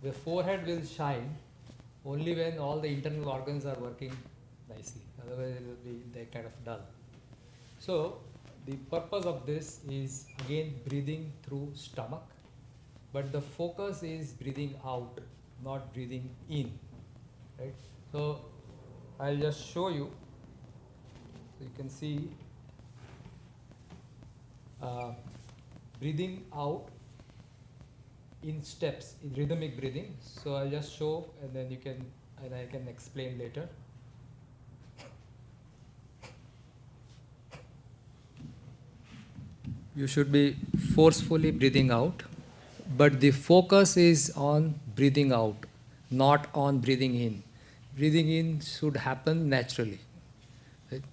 The forehead will shine only when all the internal organs are working nicely. Otherwise, it will be they kind of dull. So, the purpose of this is again breathing through stomach, but the focus is breathing out, not breathing in. Right? So, I'll just show you. So you can see breathing out in steps, in rhythmic breathing. So I'll just show, and then I can explain later. You should be forcefully breathing out, but the focus is on breathing out, not on breathing in. Breathing in should happen naturally. Right?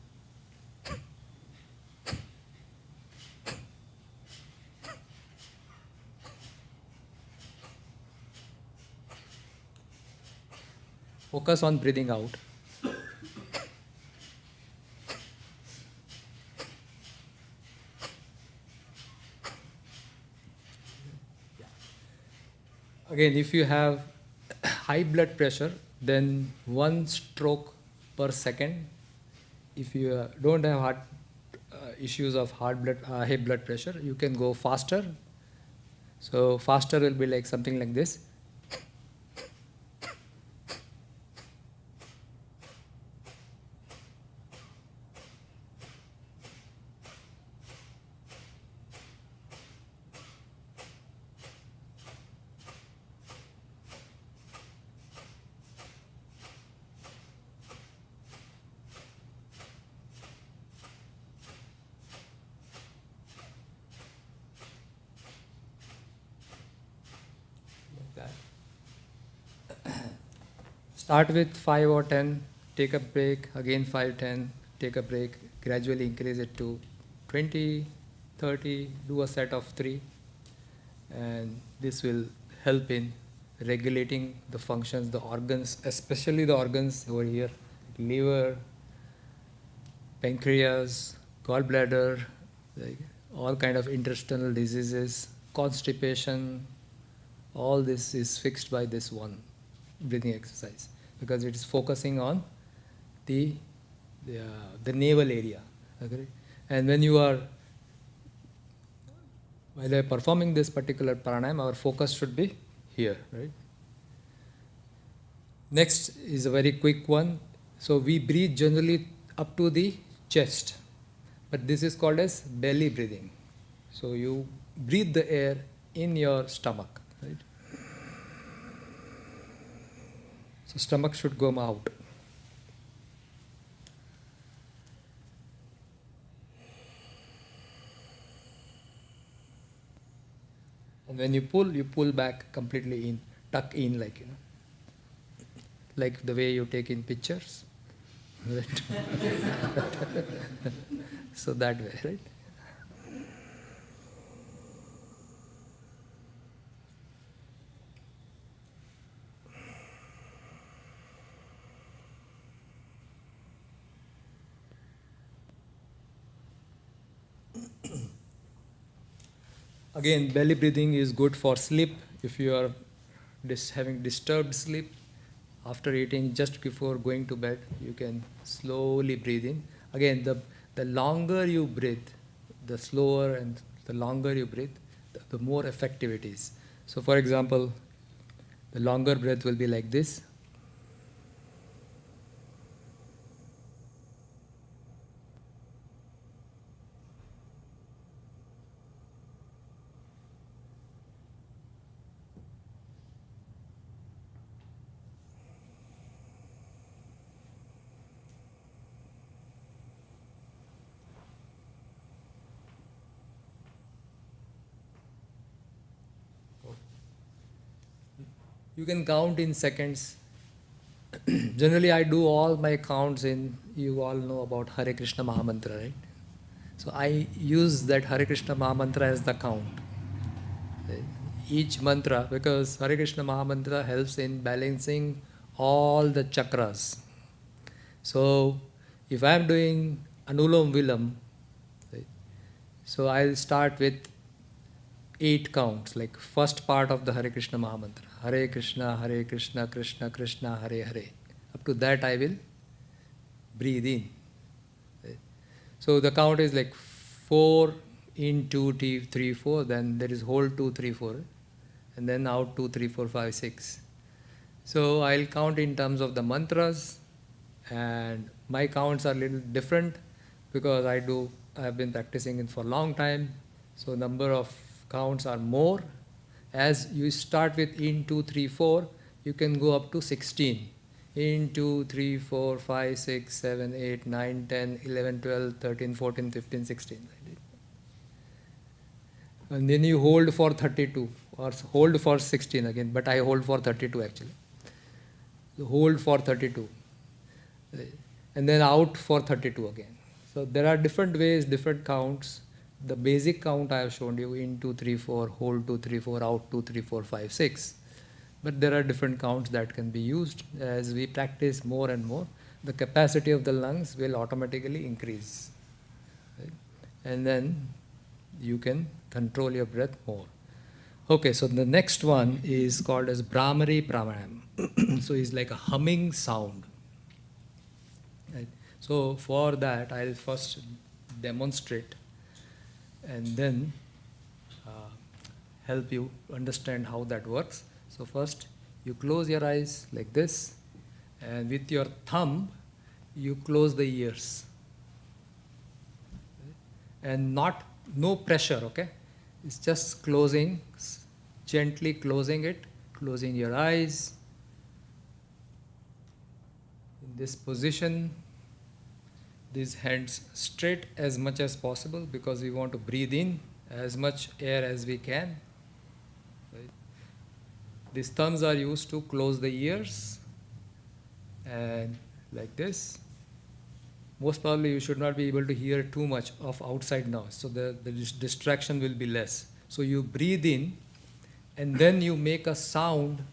Focus on breathing out. Again, if you have high blood pressure, then 1 stroke per second. If you don't have heart issues of high blood pressure, you can go faster. So faster will be like something like this. Start with 5 or 10, take a break, again 5, 10, take a break, gradually increase it to 20, 30, do a set of 3, and this will help in regulating the functions, the organs, especially the organs over here, liver, pancreas, gallbladder, like all kind of intestinal diseases, constipation, all this is fixed by this one breathing exercise, because it is focusing on the navel area. Okay? And when you are, while I performing this particular pranayama, our focus should be here, right? Next is a very quick one. So we breathe generally up to the chest, but this is called as belly breathing. So you breathe the air in your stomach, right? So stomach should go out. And when you pull back completely in, tuck in, like, like the way you take in pictures. Right? So that way, right? Again, belly breathing is good for sleep. If you are having disturbed sleep, after eating, just before going to bed, you can slowly breathe in. Again, the longer you breathe, the slower and the longer you breathe, the more effective it is. So for example, the longer breath will be like this. You can count in seconds. Generally, I do all my counts in, you all know about Hare Krishna Mahamantra, right? So I use that Hare Krishna Mahamantra as the count. Each mantra, because Hare Krishna Mahamantra helps in balancing all the chakras. So if I am doing Anulom Vilam, right, so I'll start with 8 counts, like first part of the Hare Krishna Mahamantra. Hare Krishna, Krishna Krishna, Hare Hare. Up to that I will breathe in. So the count is like 4 in 2, 3, 4, then there is hold 2, 3, 4, and then out 2, 3, 4, 5, 6. So I'll count in terms of the mantras, and my counts are a little different because I have been practicing it for a long time. So number of counts are more. As you start with in 2, 3, 4, you can go up to 16. In 2, 3, 4, 5, 6, 7, 8, 9, 10, 11, 12, 13, 14, 15, 16. And then you hold for 32 or hold for 16 again, but I hold for 32 actually. So hold for 32. And then out for 32 again. So there are different ways, different counts. The basic count I have shown you in 2, 3, 4, hold 2, 3, 4, out 2, 3, 4, 5, 6. But there are different counts that can be used. As we practice more and more, the capacity of the lungs will automatically increase. Right? And then you can control your breath more. Okay, so the next one is called as Brahmari Pranayam. So it's like a humming sound. Right? So for that, I'll first demonstrate and then help you understand how that works. So first, you close your eyes like this, and with your thumb, you close the ears. And no pressure, okay? It's just closing, gently closing it, closing your eyes. In this position, these hands straight as much as possible because we want to breathe in as much air as we can. Right? These thumbs are used to close the ears, and like this. Most probably you should not be able to hear too much of outside noise, so the distraction will be less. So you breathe in and then you make a sound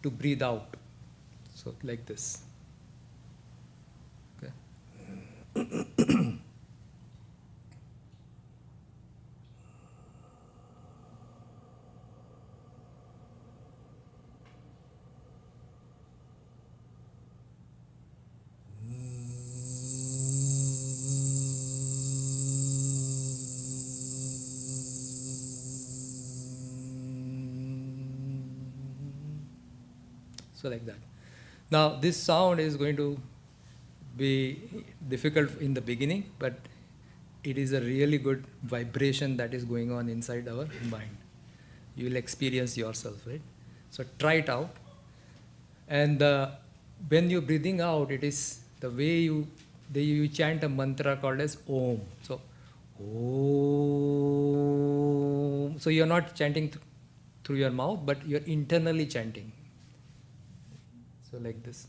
to breathe out. So like this. Okay. So like that. Now this sound is going to be difficult in the beginning, but it is a really good vibration that is going on inside our mind. You will experience yourself, right? So try it out. And when you're breathing out, it is the way you chant a mantra called as Om. So Om. So you're not chanting through your mouth, but you're internally chanting. So like this.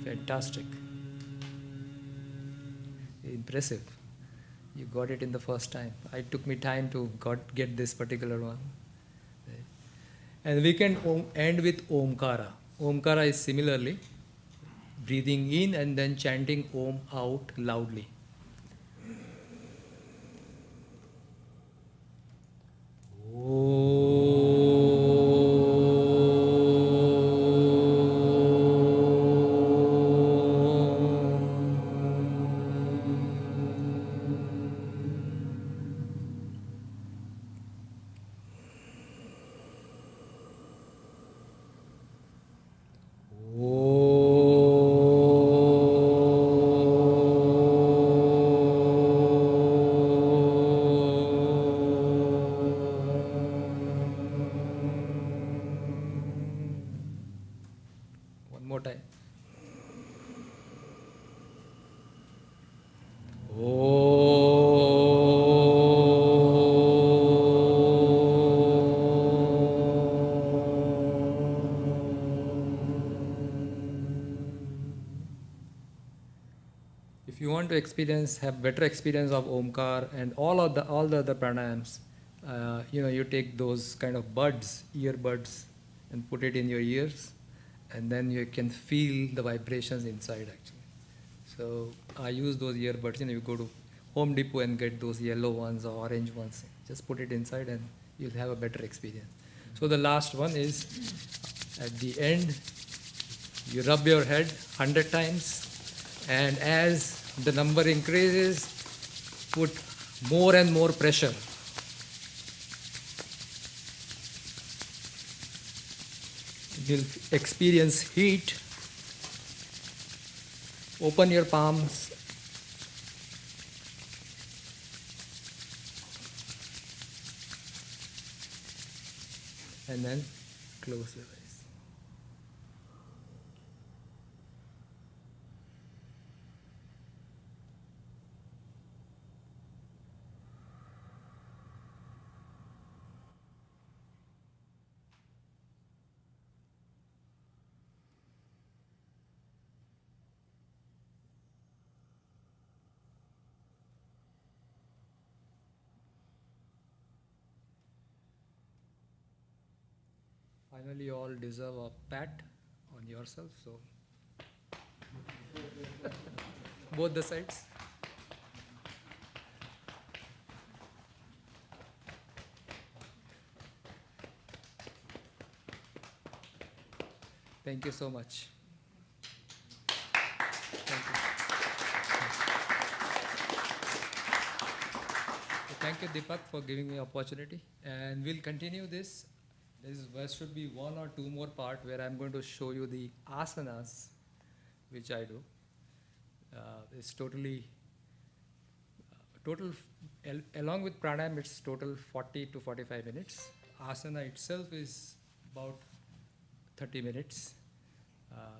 Fantastic. Impressive. You got it in the first time. It took me time to get this particular one. And we can end with Omkara. Omkara is similarly breathing in and then chanting Om out loudly. want to have better experience of Omkar and all the other pranayams, you take those kind of earbuds, and put it in your ears, and then you can feel the vibrations inside actually. So I use those earbuds. You go to Home Depot and get those yellow ones or orange ones. Just put it inside and you'll have a better experience. So the last one is at the end, you rub your head 100 times, and as the number increases, put more and more pressure. You'll experience heat. Open your palms. And then close your eyes. Finally, you all deserve a pat on yourself, so both the sides. Thank you so much. Thank you. Thank you, Deepak, for giving me opportunity, and we'll continue this. There should be one or two more part where I'm going to show you the asanas, which I do. It's along with pranayam, it's total 40 to 45 minutes. Asana itself is about 30 minutes.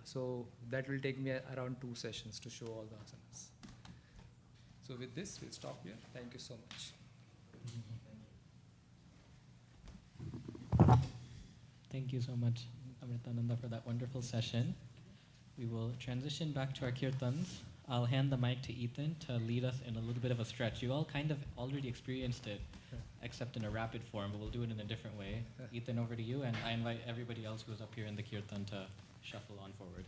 So that will take me around 2 sessions to show all the asanas. So with this, we'll stop here. Thank you so much. Thank you so much, Amritananda, for that wonderful session. We will transition back to our kirtans. I'll hand the mic to Ethan to lead us in a little bit of a stretch. You all kind of already experienced it, except in a rapid form, but we'll do it in a different way. Ethan, over to you, and I invite everybody else who's up here in the kirtan to shuffle on forward.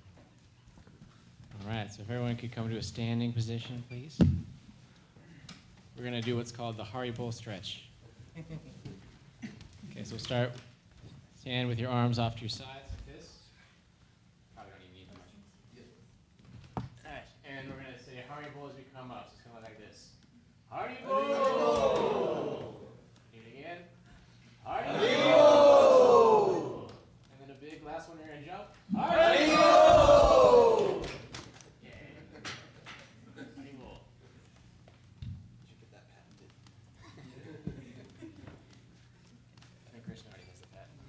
All right, so if everyone could come to a standing position, please. We're going to do what's called the Haribol stretch. Okay, so start. Stand with your arms off to your sides like this. Probably don't even need them. All right, and we're going to say Haribol as we come up. So it's going to look like this. Haribol! Do it again. Haribol! And then a big last one, you're going to jump. Haribol! Yeah. Haribol. Should get that patented. I think Krishna already has the patent.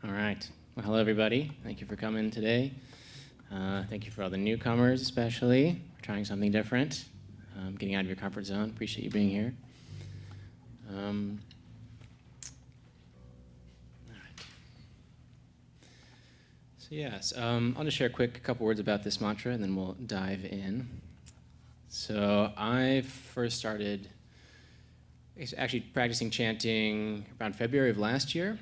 All right. Well, hello, everybody. Thank you for coming today. Thank you for all the newcomers, especially. We're trying something different. Getting out of your comfort zone. Appreciate you being here. All right. So yes, I'll just share a couple words about this mantra, and then we'll dive in. So I first started actually practicing chanting around February of last year,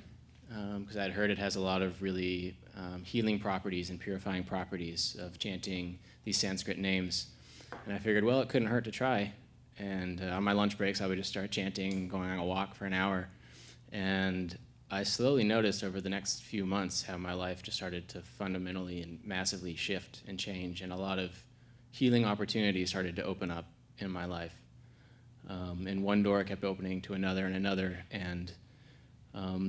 because I had heard it has a lot of really healing properties and purifying properties of chanting these Sanskrit names. And I figured, well, it couldn't hurt to try. And on my lunch breaks, I would just start chanting, going on a walk for an hour. And I slowly noticed over the next few months how my life just started to fundamentally and massively shift and change, and a lot of healing opportunities started to open up in my life. And one door kept opening to another and another, and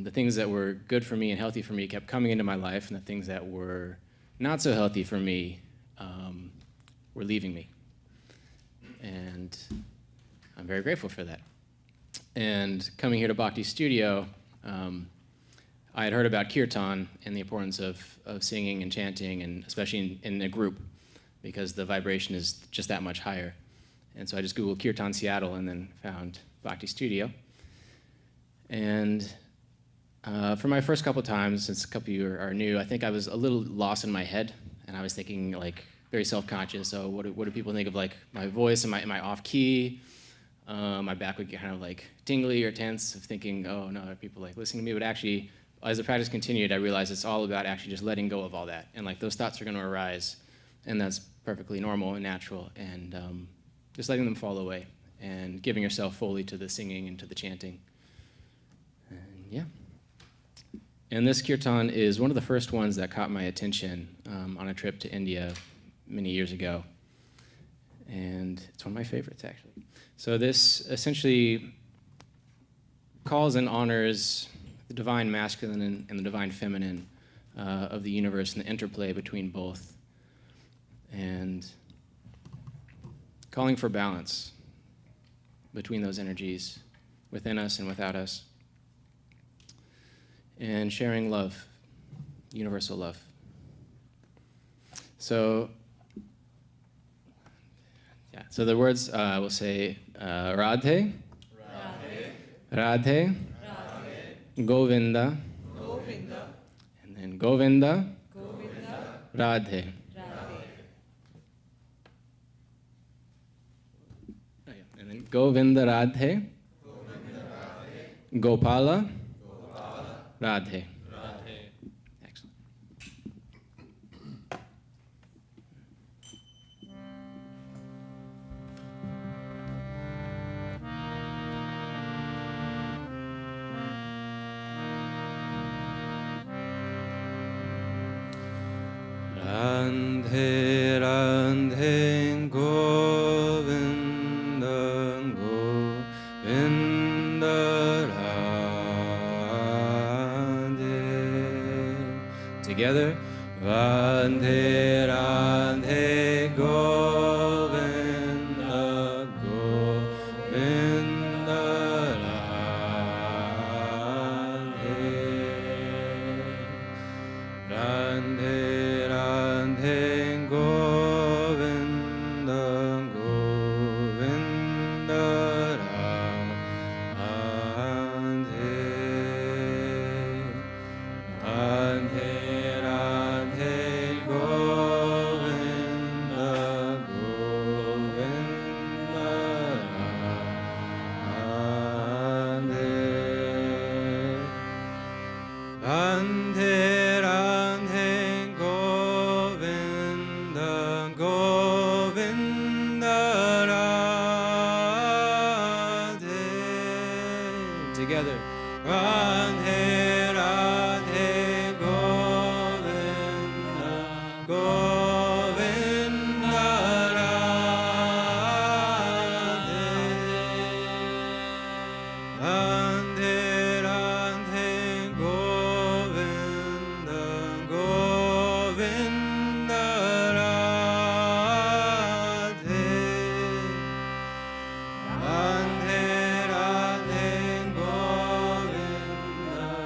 the things that were good for me and healthy for me kept coming into my life, and the things that were not so healthy for me were leaving me. And I'm very grateful for that. And coming here to Bhakti Studio, I had heard about Kirtan and the importance of singing and chanting, and especially in a group, because the vibration is just that much higher. And so I just Googled Kirtan Seattle and then found Bhakti Studio. And for my first couple times, since a couple of you are new, I think I was a little lost in my head, and I was thinking, like, very self-conscious. So what do people think of, like, my voice? Am I off key? My back would get kind of like tingly or tense of thinking, oh no, are people like listening to me? But actually, as the practice continued, I realized it's all about actually just letting go of all that. And like those thoughts are going to arise, and that's perfectly normal and natural, and just letting them fall away and giving yourself fully to the singing and to the chanting. And yeah. And this kirtan is one of the first ones that caught my attention on a trip to India many years ago. And it's one of my favorites, actually. So this essentially calls and honors the divine masculine and the divine feminine of the universe and the interplay between both, and calling for balance between those energies within us and without us, and sharing love, universal love. So so the words will say Radhe, Radhe, Govinda, and then Govinda, Radhe. And then Govinda Radhe, Gopala, Radhe. Excellent. Radhe, Radhe, Govinda, Govinda, Radhe. Together, Radhe, Radhe, Govinda, Govinda, Radhe. Radhe, Radhe, Govinda, Govinda, Radhe. Radhe, Radhe, Govinda, Govinda, Radhe. Radhe, Radhe, Govinda, Govinda, Radhe. Together. Radhe, Radhe, Govinda, Govinda, Radhe. Radhe, Radhe, Govinda, Govinda, Radhe. Radhe, Radhe, Govinda,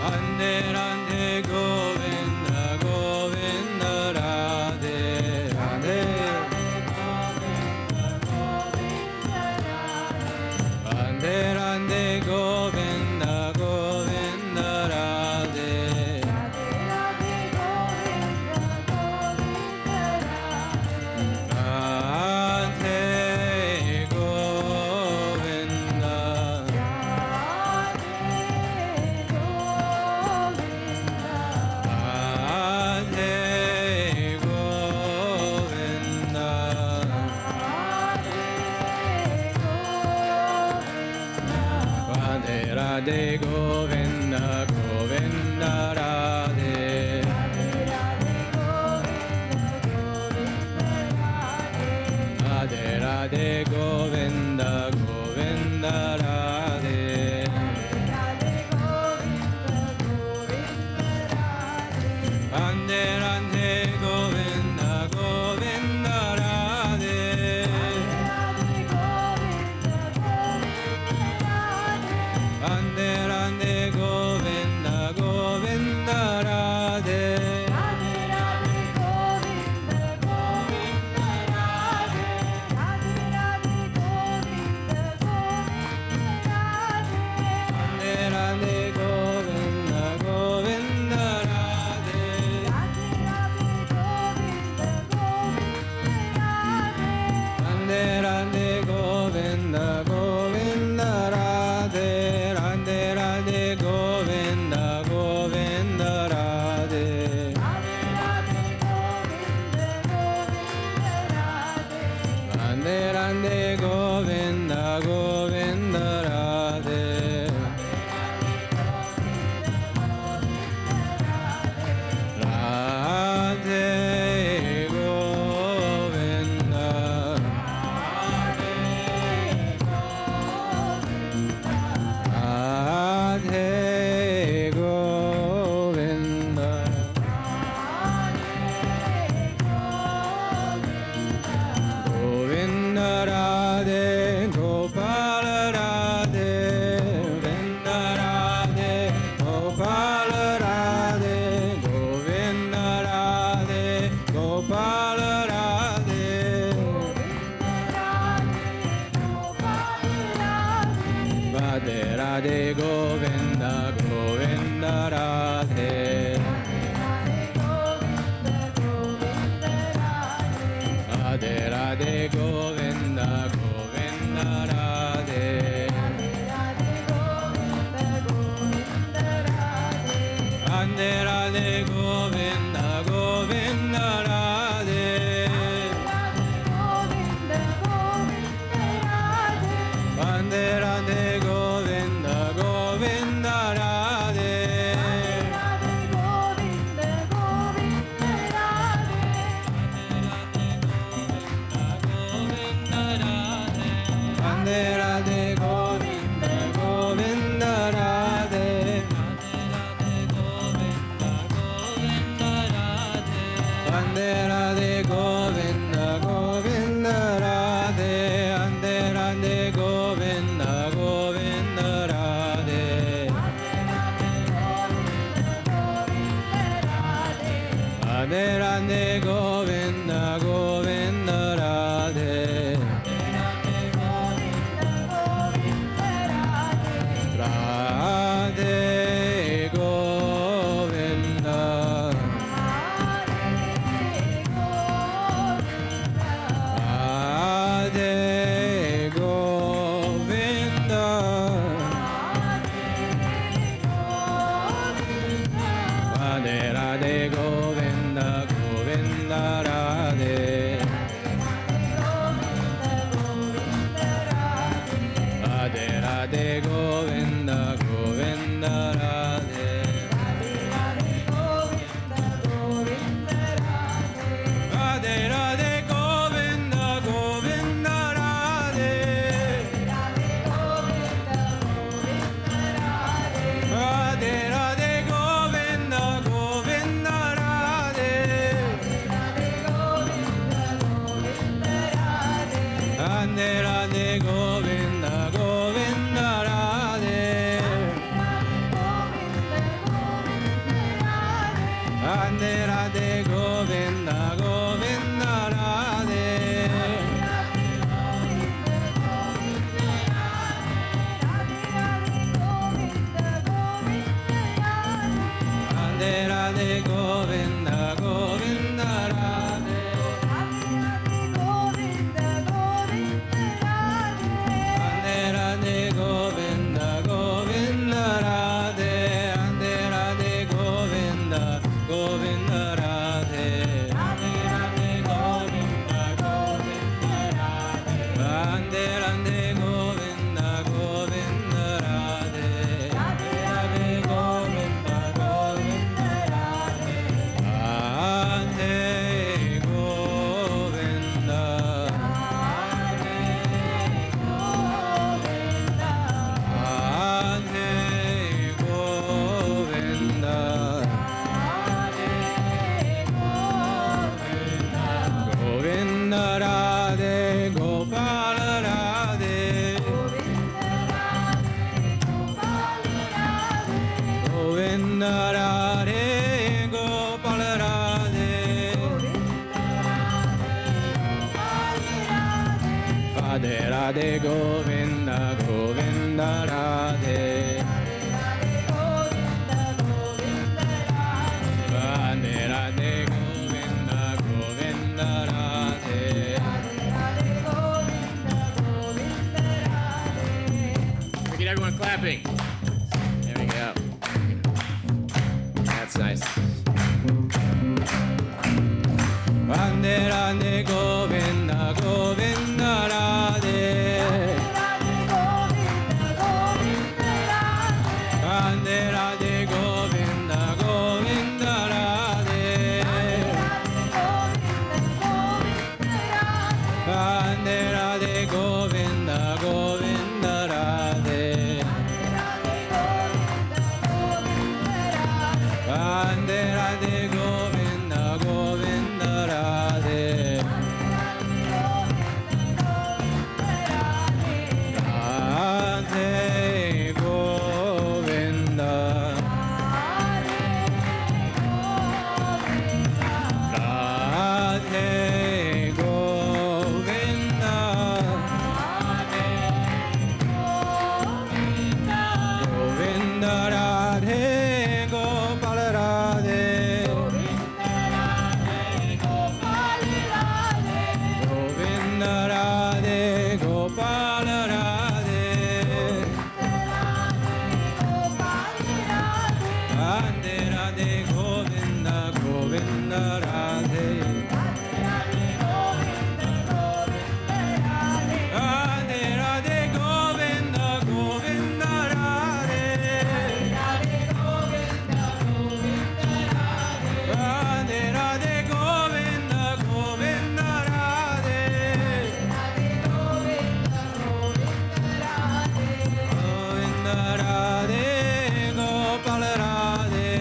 Radhe Radhe Govinda Govinda Radhe Radhe Radhe Radhe Govinda Govinda Radhe Radhe Govinda Radhe Govinda Radhe Radhe Govinda Govinda Radhe Radhe Radhe Govinda Govinda Radhe Radhe Radhe Govinda Govinda Radhe Radhe Radhe Govinda Govinda Radhe Radhe Radhe Govinda Govinda Radhe Radhe Radhe Govinda Govinda Radhe Radhe Radhe Govinda Govinda Radhe Radhe Radhe Govinda Govinda Radhe Radhe Govinda Radhe Govinda Govinda Radhe Gopal Radhe Govinda Radhe Gopal Radhe Govinda Radhe Gopal Radhe Radhe Radhe Govinda Govinda Radhe Radhe Radhe Govinda Govinda Radhe Radhe Radhe Govinda Govinda Radhe Radhe Radhe Govinda Govinda Radhe Radhe Radhe Govinda Govinda Radhe Radhe Radhe Govinda Govinda Radhe Radhe Radhe Govinda Govinda Radhe Radhe Radhe Govinda Govinda Radhe Radhe Govinda Radhe Govinda Radhe Radhe Govinda Govinda Radhe Radhe Radhe Govinda Govinda Radhe Radhe Radhe Govinda Govinda Radhe Radhe Radhe Govinda Govinda Radhe Radhe Radhe Govinda Govinda Radhe. Radhe Radhe Govinda Govinda Radhe. Radhe Radhe Govinda Govinda Radhe. Radhe Radhe Govinda Govinda Radhe. Radhe Radhe Govinda Govinda Radhe. Radhe Radhe Govinda Govinda Radhe. Radhe Radhe Govinda Govinda Radhe. Radhe Govinda. Radhe Govinda. Govinda Radhe Gopal Radhe. Govinda Radhe Gopal Radhe. Radhe Radhe Govinda Govinda Radhe. Radhe Radhe Govinda Govinda Radhe. We get everyone clapping. There we go. That's nice. Radhe Radhe Govinda Govinda Radhe. Radhe Radhe Govinda Govinda Radhe. Radhe Radhe Govinda Govinda Radhe. Radhe Radhe Govinda Govinda Radhe. Radhe Govinda. Radhe Govinda. Govinda Radhe Gopal Radhe. Govinda Radhe Gopal Radhe. Radhe Radhe Govinda Govinda Radhe. Radhe Radhe Govinda Govinda Radhe. Radhe Radhe Govinda Govinda Radhe. Govinda Radhe Gopal Radhe.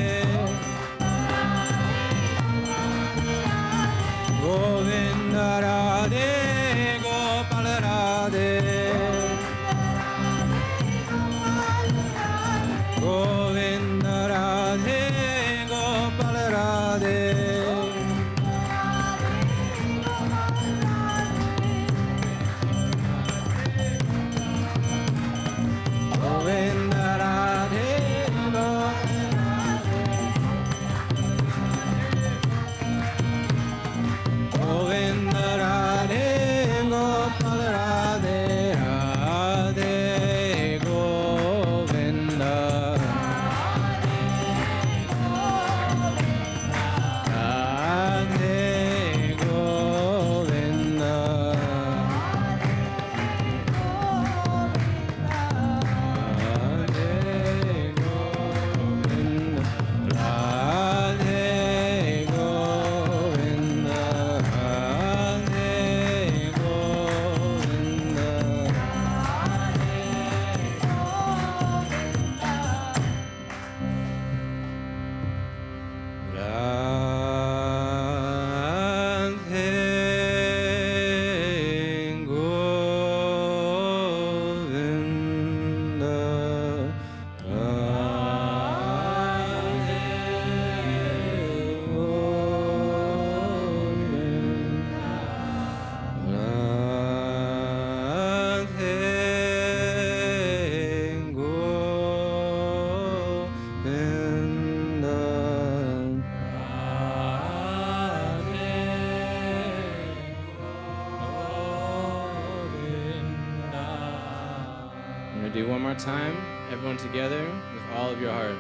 do one more time, everyone together with all of your heart.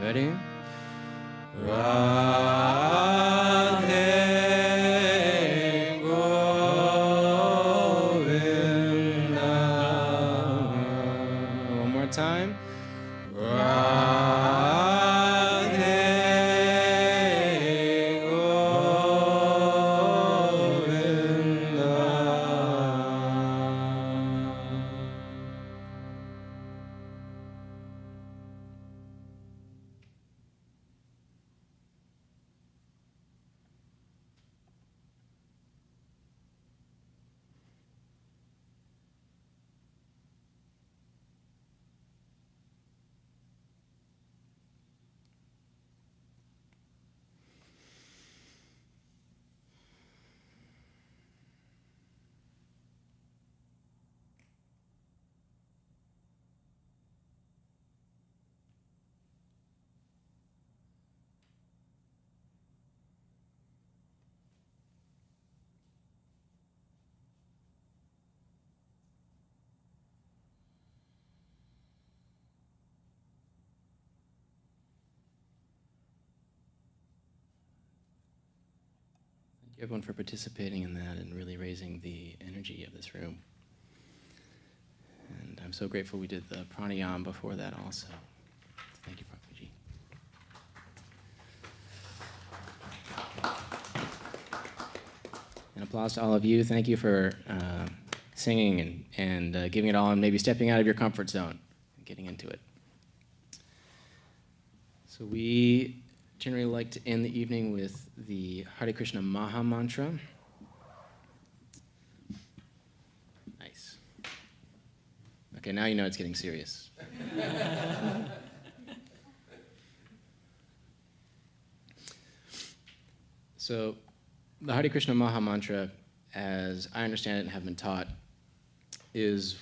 Ready? Radhe Govinda. One more time. Radhe Govinda. Thank you everyone for participating in that and really raising the energy of this room. And I'm so grateful we did the pranayama before that also. Thank you, Prabhuji. And applause to all of you. Thank you for singing and giving it all and maybe stepping out of your comfort zone and getting into it. So we generally like to end the evening with the Hare Krishna Maha Mantra. Nice. Okay, now you know it's getting serious. So the Hare Krishna Maha Mantra, as I understand it and have been taught, is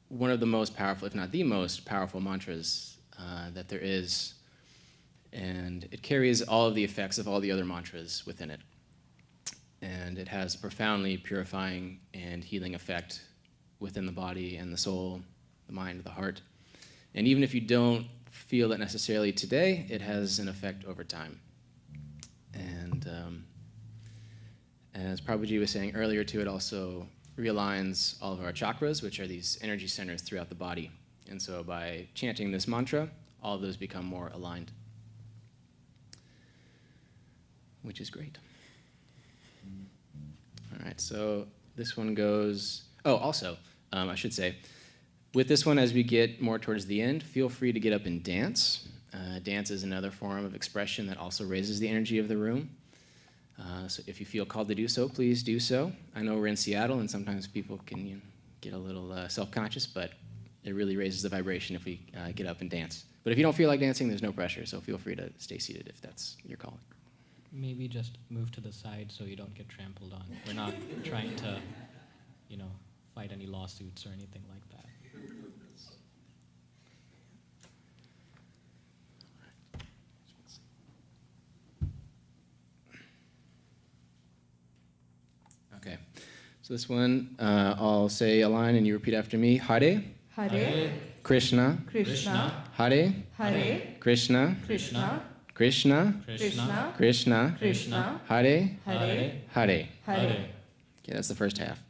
one of the most powerful, if not the most powerful mantras that there is. And it carries all of the effects of all the other mantras within it. And it has a profoundly purifying and healing effect within the body and the soul, the mind, the heart. And even if you don't feel it necessarily today, it has an effect over time. And as Prabhuji was saying earlier too, it also realigns all of our chakras, which are these energy centers throughout the body. And so by chanting this mantra, all of those become more aligned, which is great. All right, so this one goes, oh, also, I should say, with this one, as we get more towards the end, feel free to get up and dance. Dance is another form of expression that also raises the energy of the room. So if you feel called to do so, please do so. I know we're in Seattle, and sometimes people can get a little self-conscious, but it really raises the vibration if we get up and dance. But if you don't feel like dancing, there's no pressure, so feel free to stay seated if that's your calling. Maybe just move to the side so you don't get trampled on. We're not trying to, fight any lawsuits or anything like that. Okay, so this one, I'll say a line and you repeat after me. Hare Hare Krishna Krishna Hare Hare Krishna Krishna Krishna Krishna Krishna Krishna Hare Hare Hare. Hare Okay, that's the first half.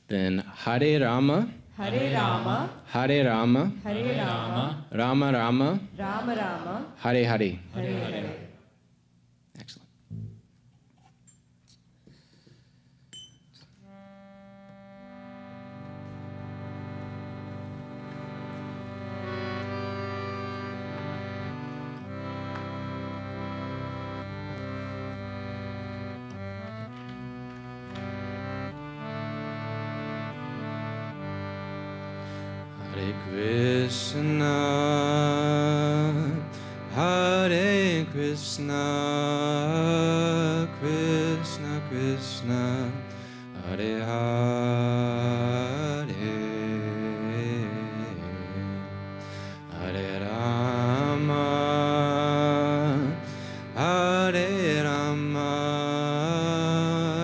Then Hare Rama Hare Rama Hare Rama Hare Rama Rama Rama Rama Rama Hare Hare. Hare Hare. Excellent. Hare Krishna, Hare Krishna, Krishna Krishna, Hare Hare, Hare Rama, Hare Rama,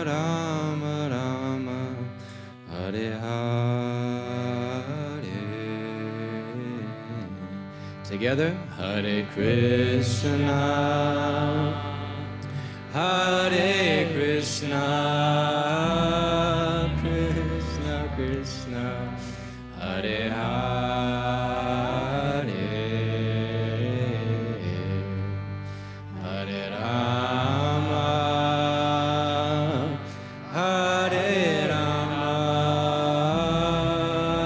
Rama Rama, Hare Hare. Together, Hare Krishna, Hare Krishna, Krishna Krishna, Hare Hare, Hare Rama, Hare Rama,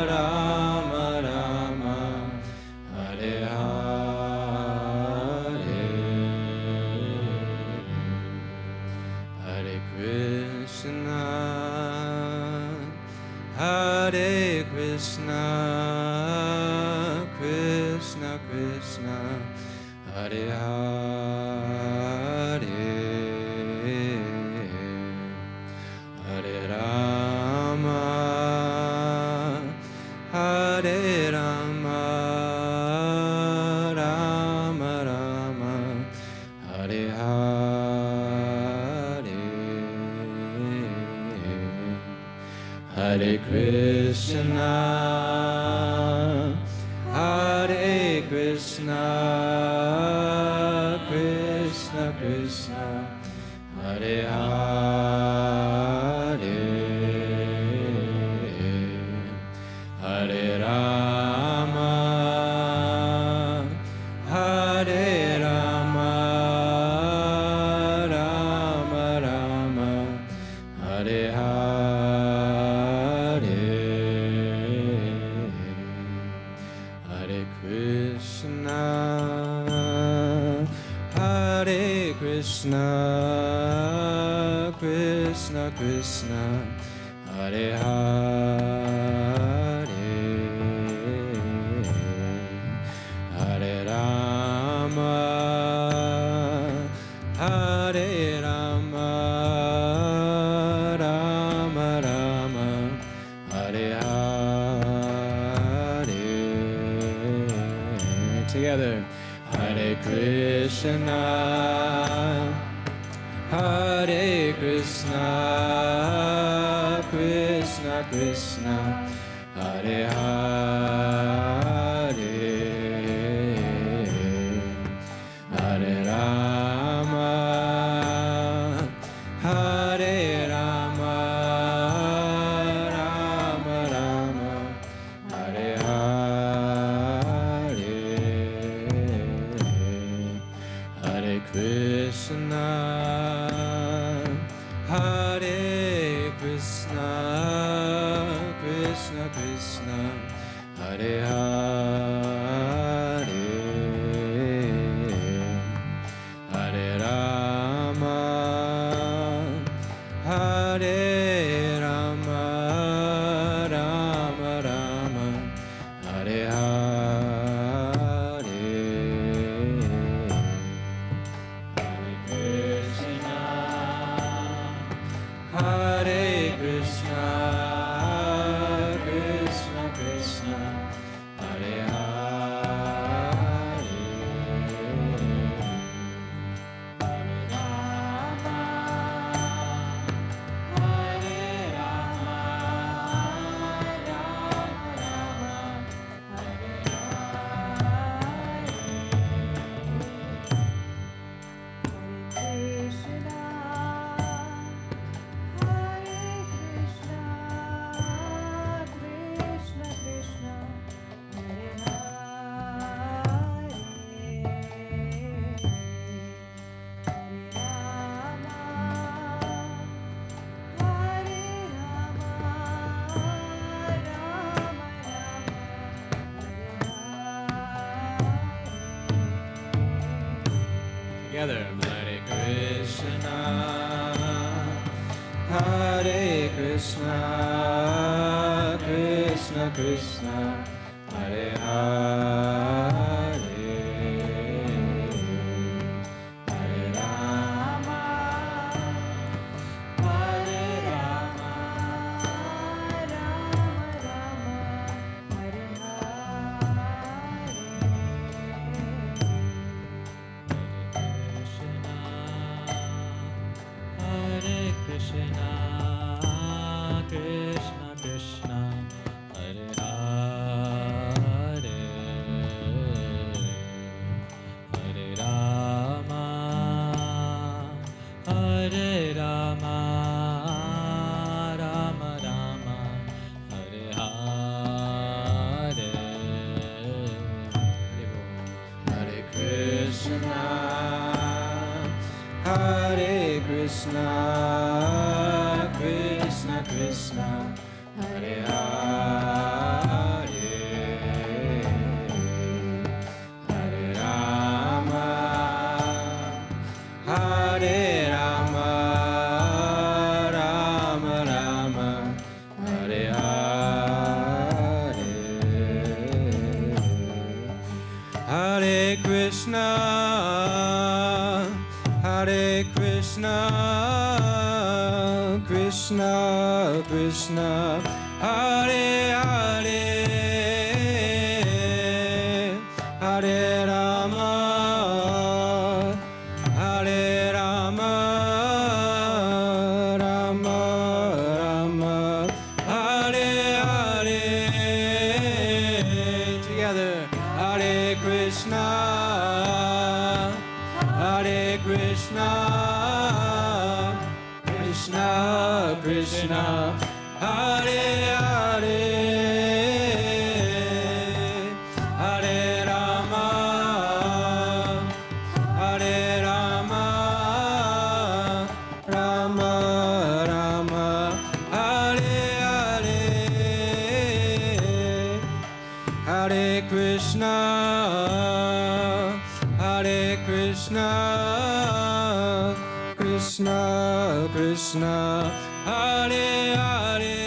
Rama Rama, Hare Hare, Hare Krishna, Hare Krishna, Krishna Krishna, Hare Hare, Hare Rama, Hare Rama, Rama Rama, Hare Hare, Hare Krishna, Hare Krishna, Krishna Krishna, Hare Hare, Hare Rama, Hare Rama, Rama Rama, Hare Hare, Hare Krishna, Hare Krishna, Krishna Krishna, Hare Hare, Hare Rama, Hare Rama, Rama Rama, Hare Hare. Together, Hare Krishna, Hare Krishna, Krishna Krishna, Hare Hare, Hare Rama, Hare Rama, Rama Rama, Hare Hare, Hare Krishna, Hare Krishna, Krishna Krishna, Hare Hare, Hare Rama, Hare Rama, Rama Rama, Hare Hare, Hare Krishna, Hare Krishna, Krishna Krishna, Hare Hare, Hare Rama, Hare Rama, Rama Rama, Hare Krishna, Hare Krishna, Krishna Krishna, Hare Hare, Hare Rama, Hare Rama, Rama Rama, Hare Together, Hare Krishna, Hare Krishna, Krishna Krishna, Hare Hare, Hare Rama, Hare Rama, Rama Rama, Hare Hare. Krishna, Krishna Krishna, Hare Hare, Hare Krishna, Hare Krishna, Krishna Krishna, Hare Hare, Hare Rama, Hare Rama, Rama Rama, Hare Hare. Together, Hare Krishna, Hare Krishna, Krishna Krishna, Hare Hare, Hare Rama, Hare Rama, Rama Rama, Hare Hare, Hare Krishna, Hare Krishna, Krishna Krishna, Hare Hare,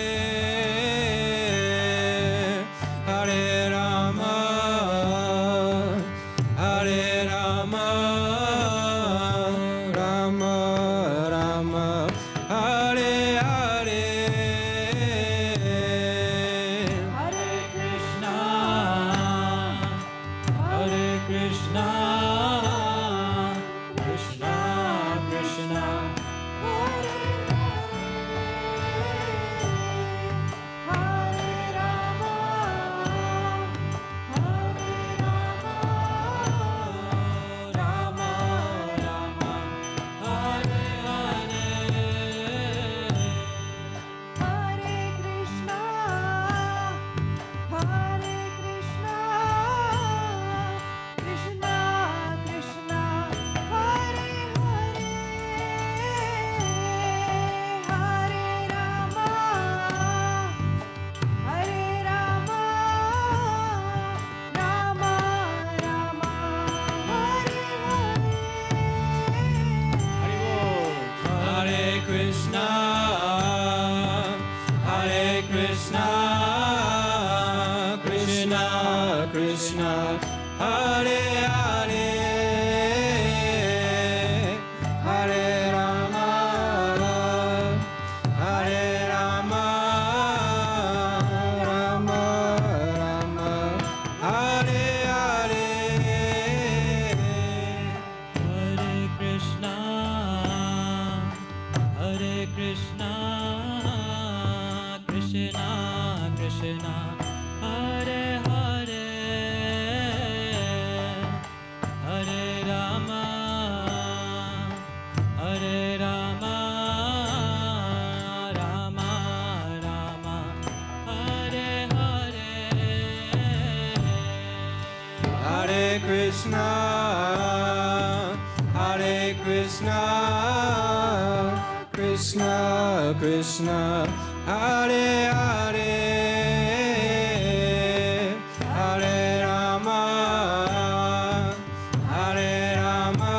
Hare Rama, Hare Rama, Rama Rama, Hare Hare. Hare Krishna, Hare Krishna, Krishna Krishna, Hare Hare, Hare Rama, Hare Rama, Rama Rama, Hare Hare. Hare Krishna, Hare Krishna, Krishna Krishna, Hare Hare, Hare Rama, Hare Rama, Rama Rama, Hare Hare. Hare Krishna, Hare Krishna, Krishna Krishna, Hare Hare, Hare Rama, Hare Rama, Rama Rama, Hare Hare. Hare Krishna, Hare Krishna, Krishna Krishna, Hare Hare, Hare Rama, Hare Rama, Rama Rama, Hare Hare. Hare Krishna, Hare Krishna, Krishna Krishna, Hare Hare, Hare Rama, Hare Rama,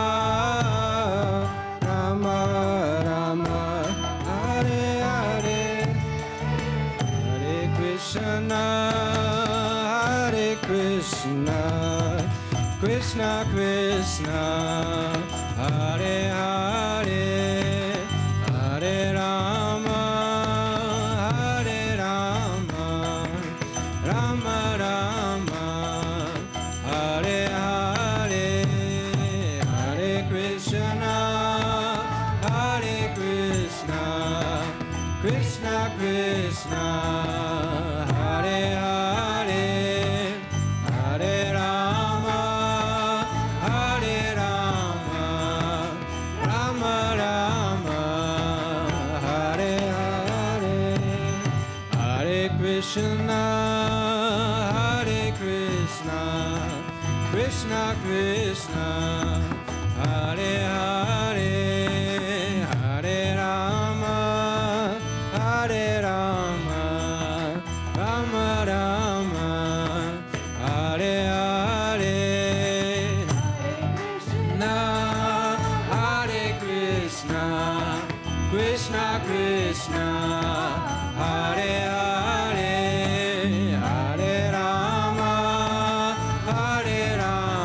Rama Rama, Hare Hare. Hare Krishna, Hare Krishna, Krishna Krishna, Hare Hare, Hare Rama, Hare Rama, Rama Rama, Hare Hare, Hare Krishna, Hare Krishna, Krishna Krishna, Hare Hare, Hare Rama, Hare Rama, Rama Rama, Hare Hare, Hare Krishna, Hare Krishna, Krishna Krishna, Hare Hare, Hare Rama, Hare Rama, Rama Rama, Hare Hare, Krishna, Hare Krishna, Krishna Krishna, Hare Hare, Hare Rama, Hare Rama,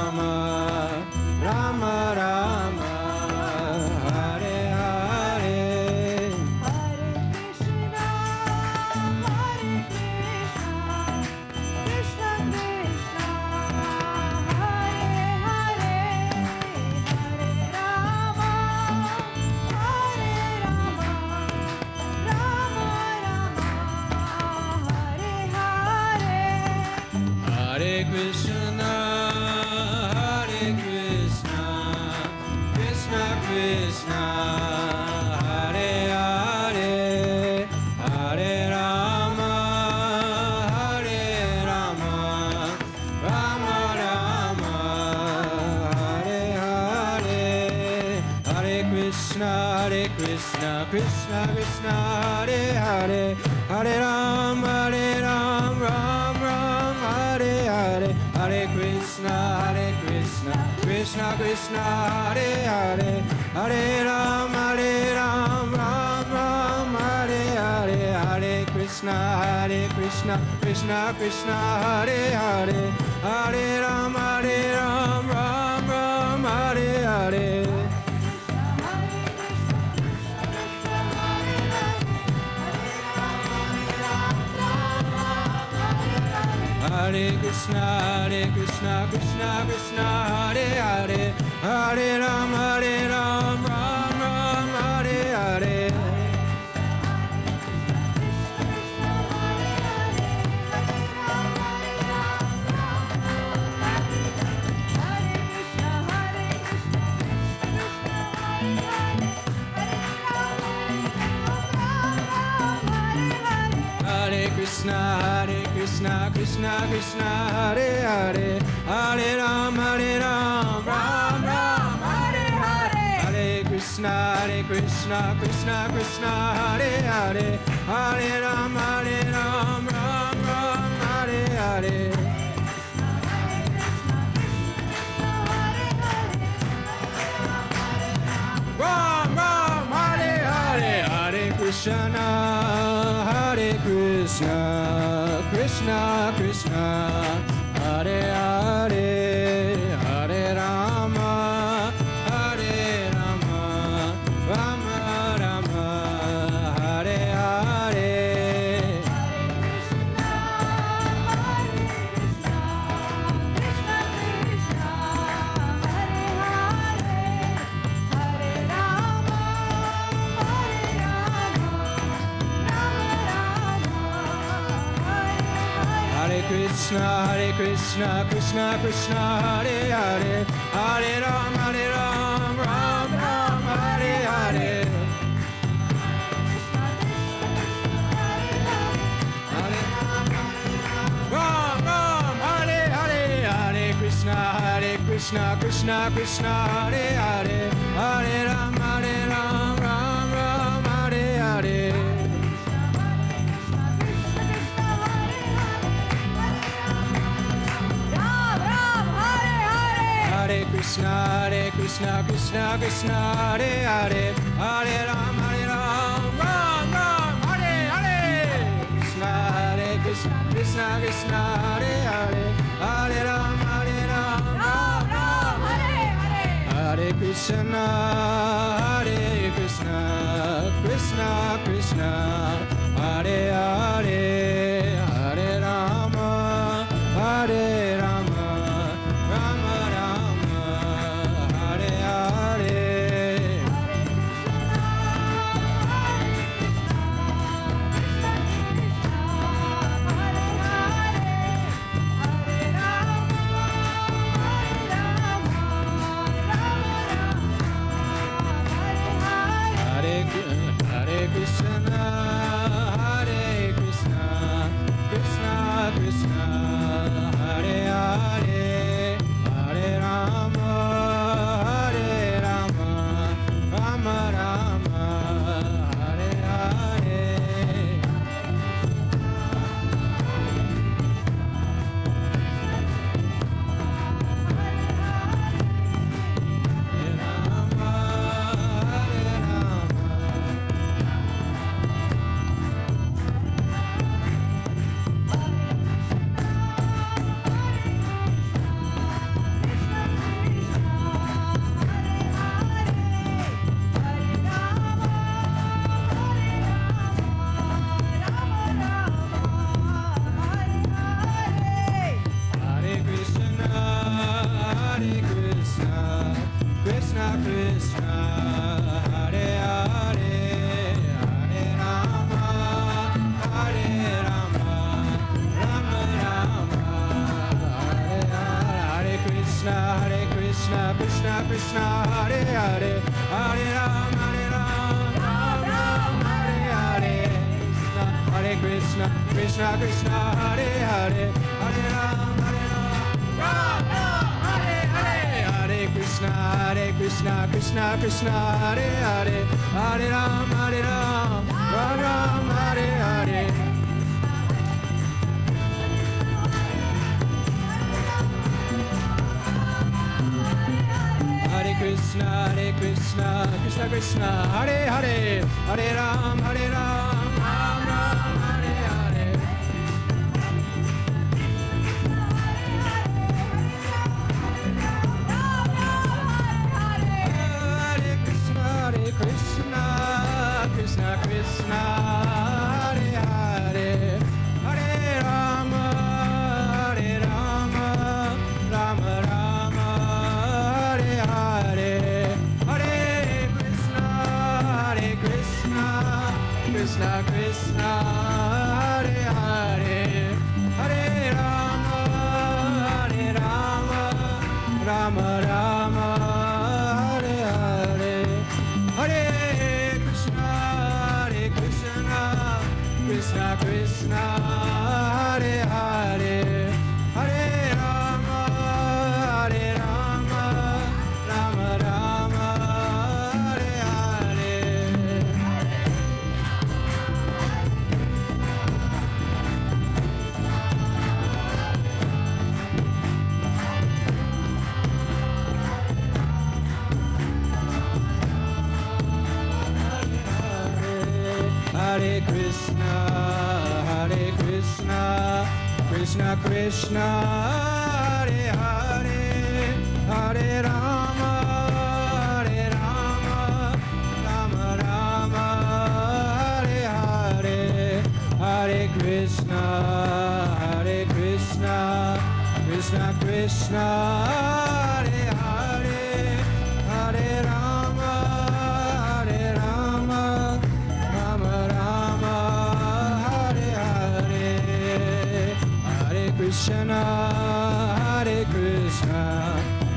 Krishna Krishna Krishna Hare Hare Hare Ram Ram Ram Hare Hare Hare Krishna Krishna Krishna Hare Hare Hare Ram Ram Ram Hare Hare Hare Krishna Krishna Krishna Hare Hare Hare Ram Ram Ram Hare Hare Hare Krishna Krishna Krishna Hare Hare Hare Ram Ram Ram Hare Hare Krishna Krishna Krishna Hare Hare Hare Ram Ram Ram Hare Hare Hare Krishna Krishna Krishna Hare Hare Hare Ram Ram Ram Hare Hare Ram Ram Hare Hare Hare Krishna Hare Krishna Krishna Krishna Hare Hare Hare Rama Hare Rama Rama Rama Hare Hare Krishna Krishna Krishna Hare Hare Hare Ram Ram Ram Hare Hare Ram Ram Hare Hare Hare Krishna Krishna Krishna Hare Hare Hare Ram Ram Ram Hare Hare Hare Krishna Krishna Krishna Hare Hare Hare Ram Ram Ram Hare Hare Krishna Krishna Hare Hare Hare Ram Ram Hare Hare Hare Krishna Krishna Krishna Hare Hare Hare Rama Hare Rama Rama Rama Hare Hare Hare Krishna Krishna Krishna Hare Hare Hare Rama Rama Rama Hare Hare Krishna Krishna Hare Hare Hare Rama Rama Rama Hare Hare Hare Krishna Krishna Krishna Hare Hare Hare Rama Rama Hare Hare Hare Krishna Krishna Hare Hare Hare Rama Hare Hare Hare Krishna Krishna, Hare Krishna, Krishna Krishna, Hare Hare, Hare Ram, Ram Ram, Hare Hare. Hare Krishna, Krishna Krishna, Hare Hare, Hare Ram, Ram Ram, Hare Hare. Hare Krishna, Krishna Krishna, Hare Hare, Hare Rama, Rama Rama, Hare Hare, Hare Krishna, Krishna Krishna, Hare Hare, Hare Rama, Rama Rama, Hare Hare, Hare Krishna, Krishna Krishna, Hare Hare, Hare Rama, Rama Rama, Hare Hare. Hare Krishna, Krishna Krishna, Hare Hare, Hare Rama, Rama Rama, Hare Hare, Hare Krishna, Krishna Krishna, Hare Hare, Hare Rama, Rama Rama, Hare Hare, Hare Krishna,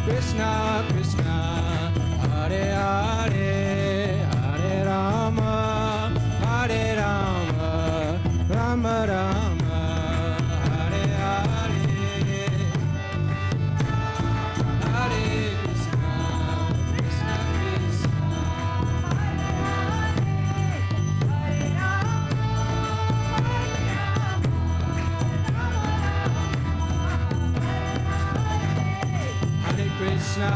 Krishna Krishna, Hare Hare, Hare Rama, Rama Rama, Hare Hare, Hare Krishna,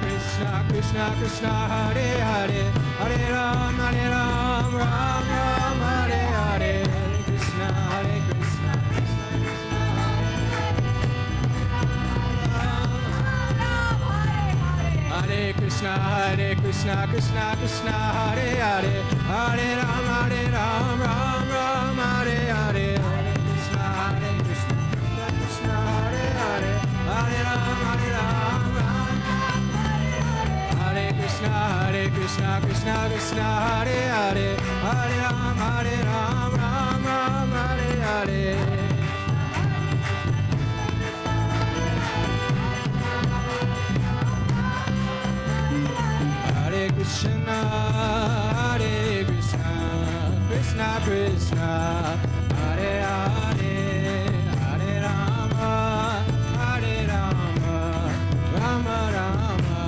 Krishna Krishna Krishna, Hare Hare, Hare Ram, Ram Ram, Hare Hare, Hare Krishna, Hare Krishna, Krishna Krishna, Hare Hare, Hare Ram, Ram Ram, Hare Hare, Hare Krishna, Krishna, Hare Hare, Hare Ram, Hare Krishna, Krishna Krishna, Hare Hare, Hare Ram, Ram, Hare Hare. Hare Krishna, Krishna Krishna, Hare Hare, Hare Rama, Rama Rama,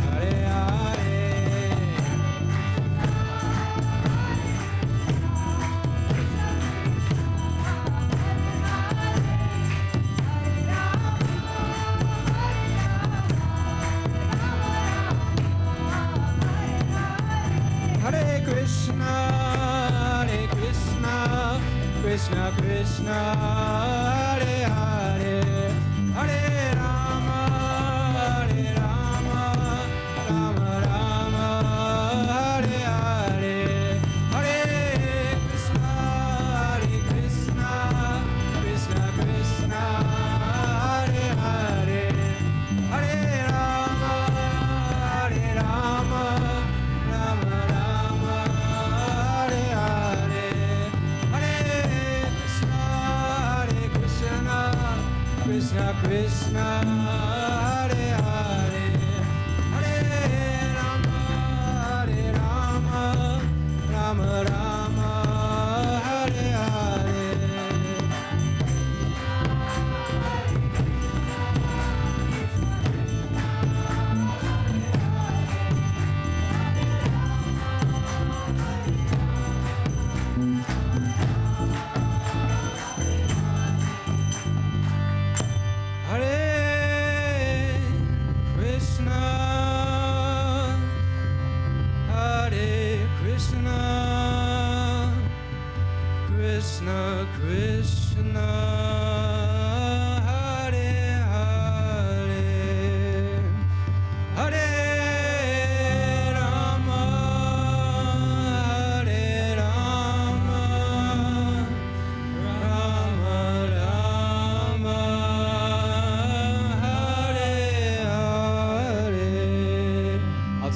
Hare Hare. Hare Krishna, Krishna Krishna, Hare Hare, Hare Rama, Rama Rama, Hare Hare, Hare Krishna, Krishna Krishna, Hare Hare, Hare Rama, Rama Rama, Hare Hare, Hare Krishna,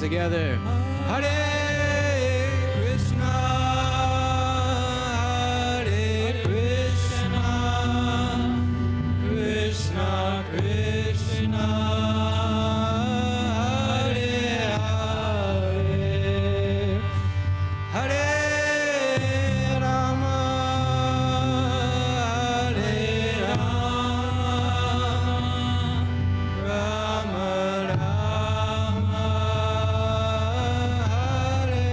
together. Hare Krishna, Hare Krishna, Krishna Krishna, Hare Hare, Hare Rama, Hare Rama, Rama Rama, Hare Hare.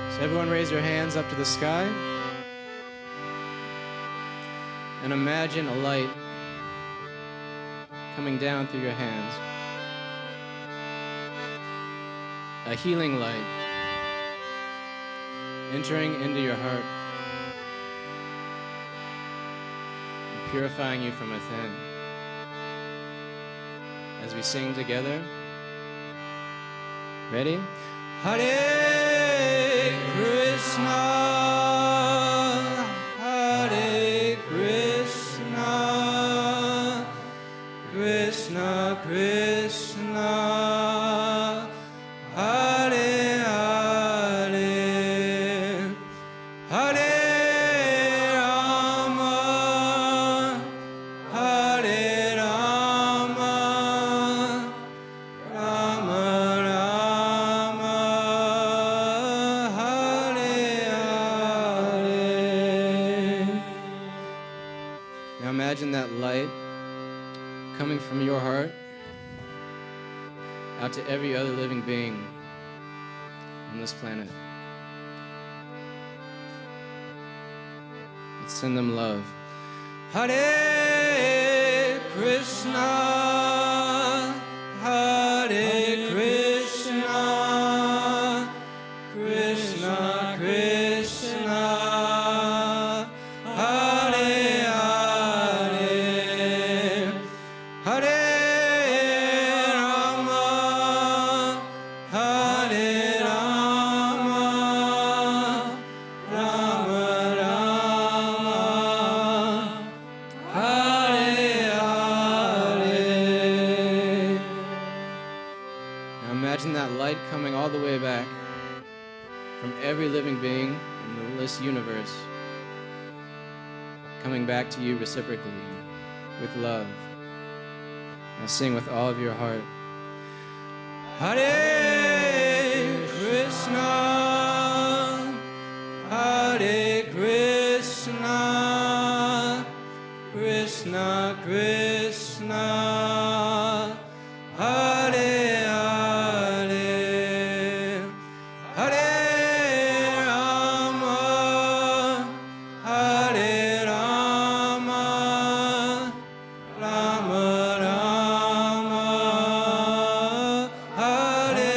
So everyone raise your hands up to the sky and imagine a light coming down through your hands. A healing light entering into your heart, purifying you from within. As we sing together, ready? Hare Krishna, Hare Krishna, Krishna Krishna, Hare Hare, Hare Rama, Hare Rama, Rama Rama, Hare Hare. Now imagine that light coming from your heart out to every other living being on this planet. Let's send them love. Hare Krishna, Hare Krishna, Krishna Krishna, Hare Hare, Hare Rama, Hare Rama, Rama Rama, Hare Hare. Now imagine that light coming all the way back from every living being in this universe, coming back to you reciprocally with love. Now sing with all of your heart. Hare Krishna, Hare Krishna, Krishna Krishna, Hare Hare, Hare Rama, Hare Rama, Rama Rama, Hare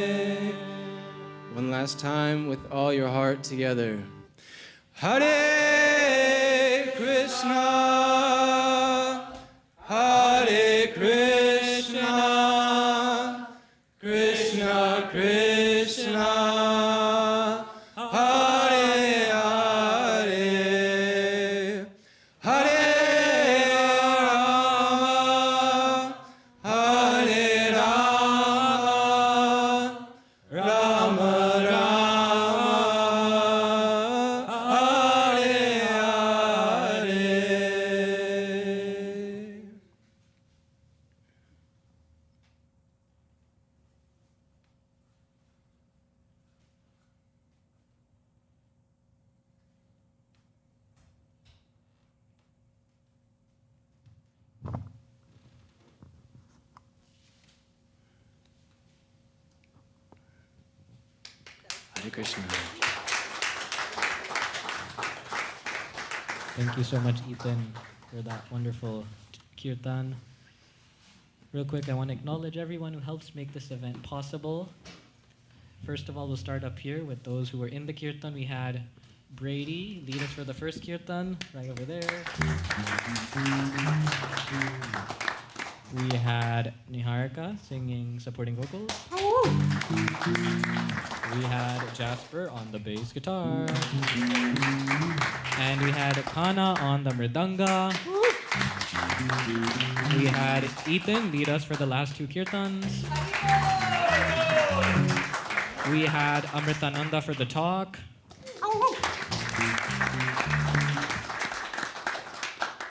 Hare. One last time with all your heart together. Hare Krishna, Hare Krishna, Krishna Krishna, Hare Hare, Hare Rama, Hare Rama, Rama Rama, Hare Hare. Hare Krishna. Thank you so much, Ethan, for that wonderful kirtan. Real quick, I want to acknowledge everyone who helps make this event possible. First of all, we'll start up here with those who were in the kirtan. We had Brady lead us for the first kirtan, right over there. We had Niharika singing supporting vocals. We had Jasper on the bass guitar. And we had Kana on the mridanga. We had Ethan lead us for the last two kirtans. We had Amritananda for the talk.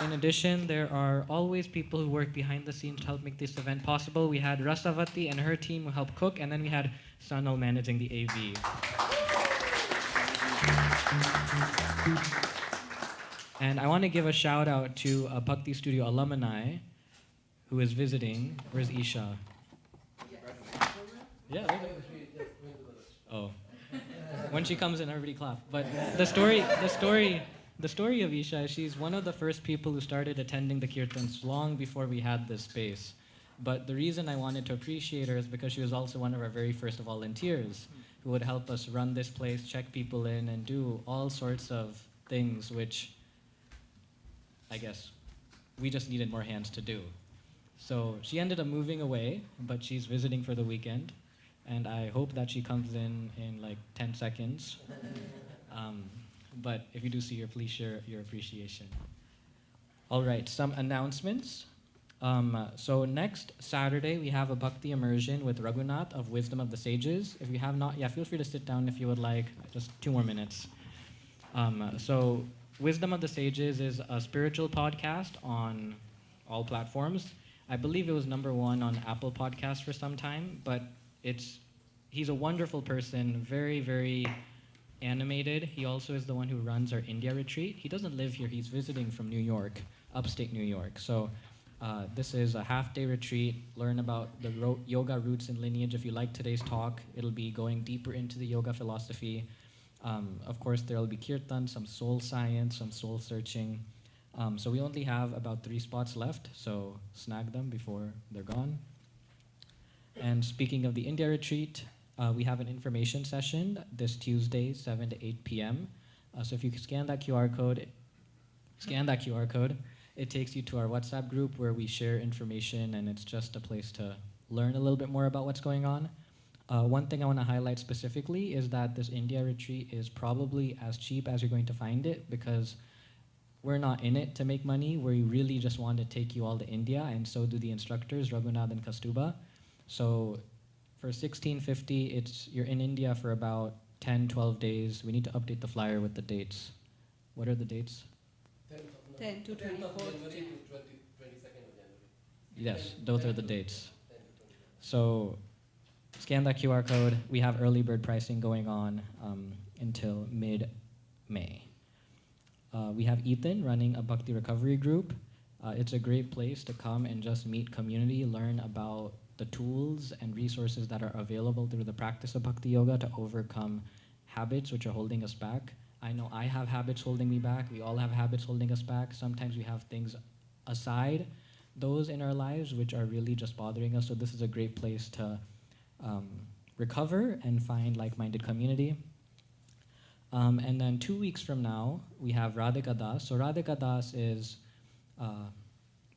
In addition, there are always people who work behind the scenes to help make this event possible. We had Rasavati and her team who helped cook, and then we had Sanal managing the AV. And I want to give a shout out to a Bhakti Studio alumni who is visiting. Where's Isha? Yeah. Oh. When she comes in, everybody clap. But the story of Isha is she's one of the first people who started attending the kirtans long before we had this space. But the reason I wanted to appreciate her is because she was also one of our very first volunteers who would help us run this place, check people in, and do all sorts of things which I guess we just needed more hands to do. So she ended up moving away, but she's visiting for the weekend. And I hope that she comes in like 10 seconds. But if you do see her, please share your appreciation. All right, some announcements. So next Saturday, we have a Bhakti immersion with Raghunath of Wisdom of the Sages. If you have not, feel free to sit down if you would like. Just 2 more minutes. So Wisdom of the Sages is a spiritual podcast on all platforms. I believe it was #1 on Apple Podcasts for some time, but he's a wonderful person, very, very animated. He also is the one who runs our India retreat. He doesn't live here, he's visiting from New York, upstate New York. So this is a half-day retreat, learn about the yoga roots and lineage. If you like today's talk, it'll be going deeper into the yoga philosophy. Of course, there'll be kirtan, some soul science, some soul searching. So we only have about 3 spots left, so snag them before they're gone. And speaking of the India retreat, we have an information session this Tuesday, 7 to 8 p.m. So if you scan that QR code, it takes you to our WhatsApp group where we share information, and it's just a place to learn a little bit more about what's going on. One thing I want to highlight specifically is that this India retreat is probably as cheap as you're going to find it, because we're not in it to make money. We really just want to take you all to India, and so do the instructors, Raghunath and Kastuba. So for $16.50, you're in India for about 10, 12 days. We need to update the flyer with the dates. What are the dates? 10 to 24th. 22nd of January. Yes, those are the dates. So scan that QR code. We have early bird pricing going on until mid-May. We have Ethan running a Bhakti recovery group. It's a great place to come and just meet community, learn about the tools and resources that are available through the practice of Bhakti Yoga to overcome habits which are holding us back. I know I have habits holding me back. We all have habits holding us back. Sometimes we have things aside those in our lives which are really just bothering us. So this is a great place to recover and find like-minded community. And then 2 weeks from now, we have Radhika Das. So Radhika Das is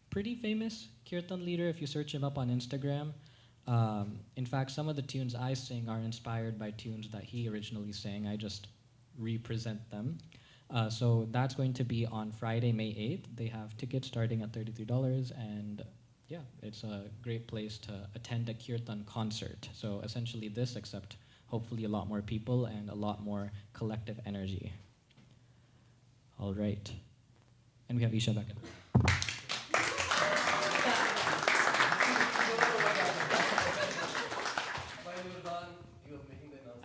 pretty famous Kirtan leader if you search him up on Instagram. In fact, some of the tunes I sing are inspired by tunes that he originally sang. I just represent them. So that's going to be on Friday, May 8th. They have tickets starting at $33, and yeah, it's a great place to attend a Kirtan concert. So essentially this, except hopefully a lot more people and a lot more collective energy. All right. And we have Isha back in.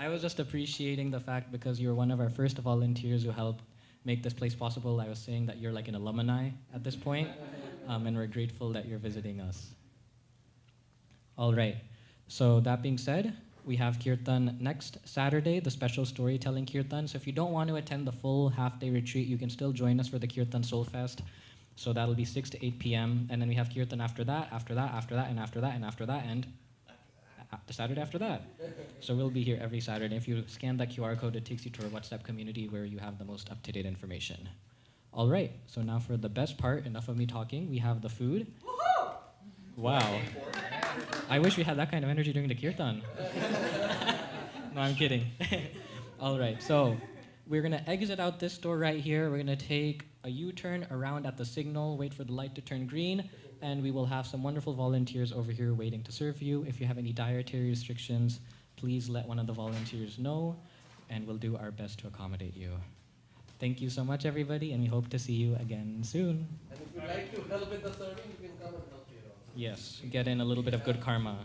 I was just appreciating the fact, because you're one of our first volunteers who helped make this place possible. I was saying that you're like an alumni at this point, and we're grateful that you're visiting us. All right. So that being said, we have Kirtan next Saturday, the special storytelling Kirtan. So if you don't want to attend the full half-day retreat, you can still join us for the Kirtan Soulfest. So that'll be 6 to 8 p.m. And then we have Kirtan after that, after that, after that, and after that, and after that, and the Saturday after that. So we'll be here every Saturday. If you scan that QR code, it takes you to our WhatsApp community where you have the most up-to-date information. All right, so now for the best part, enough of me talking, we have the food. Woohoo! Wow. I wish we had that kind of energy during the Kirtan. No, I'm kidding. All right, so we're going to exit out this door right here. We're going to take a U-turn around at the signal, wait for the light to turn green, and we will have some wonderful volunteers over here waiting to serve you. If you have any dietary restrictions, please let one of the volunteers know, and we'll do our best to accommodate you. Thank you so much, everybody, and we hope to see you again soon. And if you'd like to help with the serving, you can come and help here also. Yes, get in a little bit of good karma.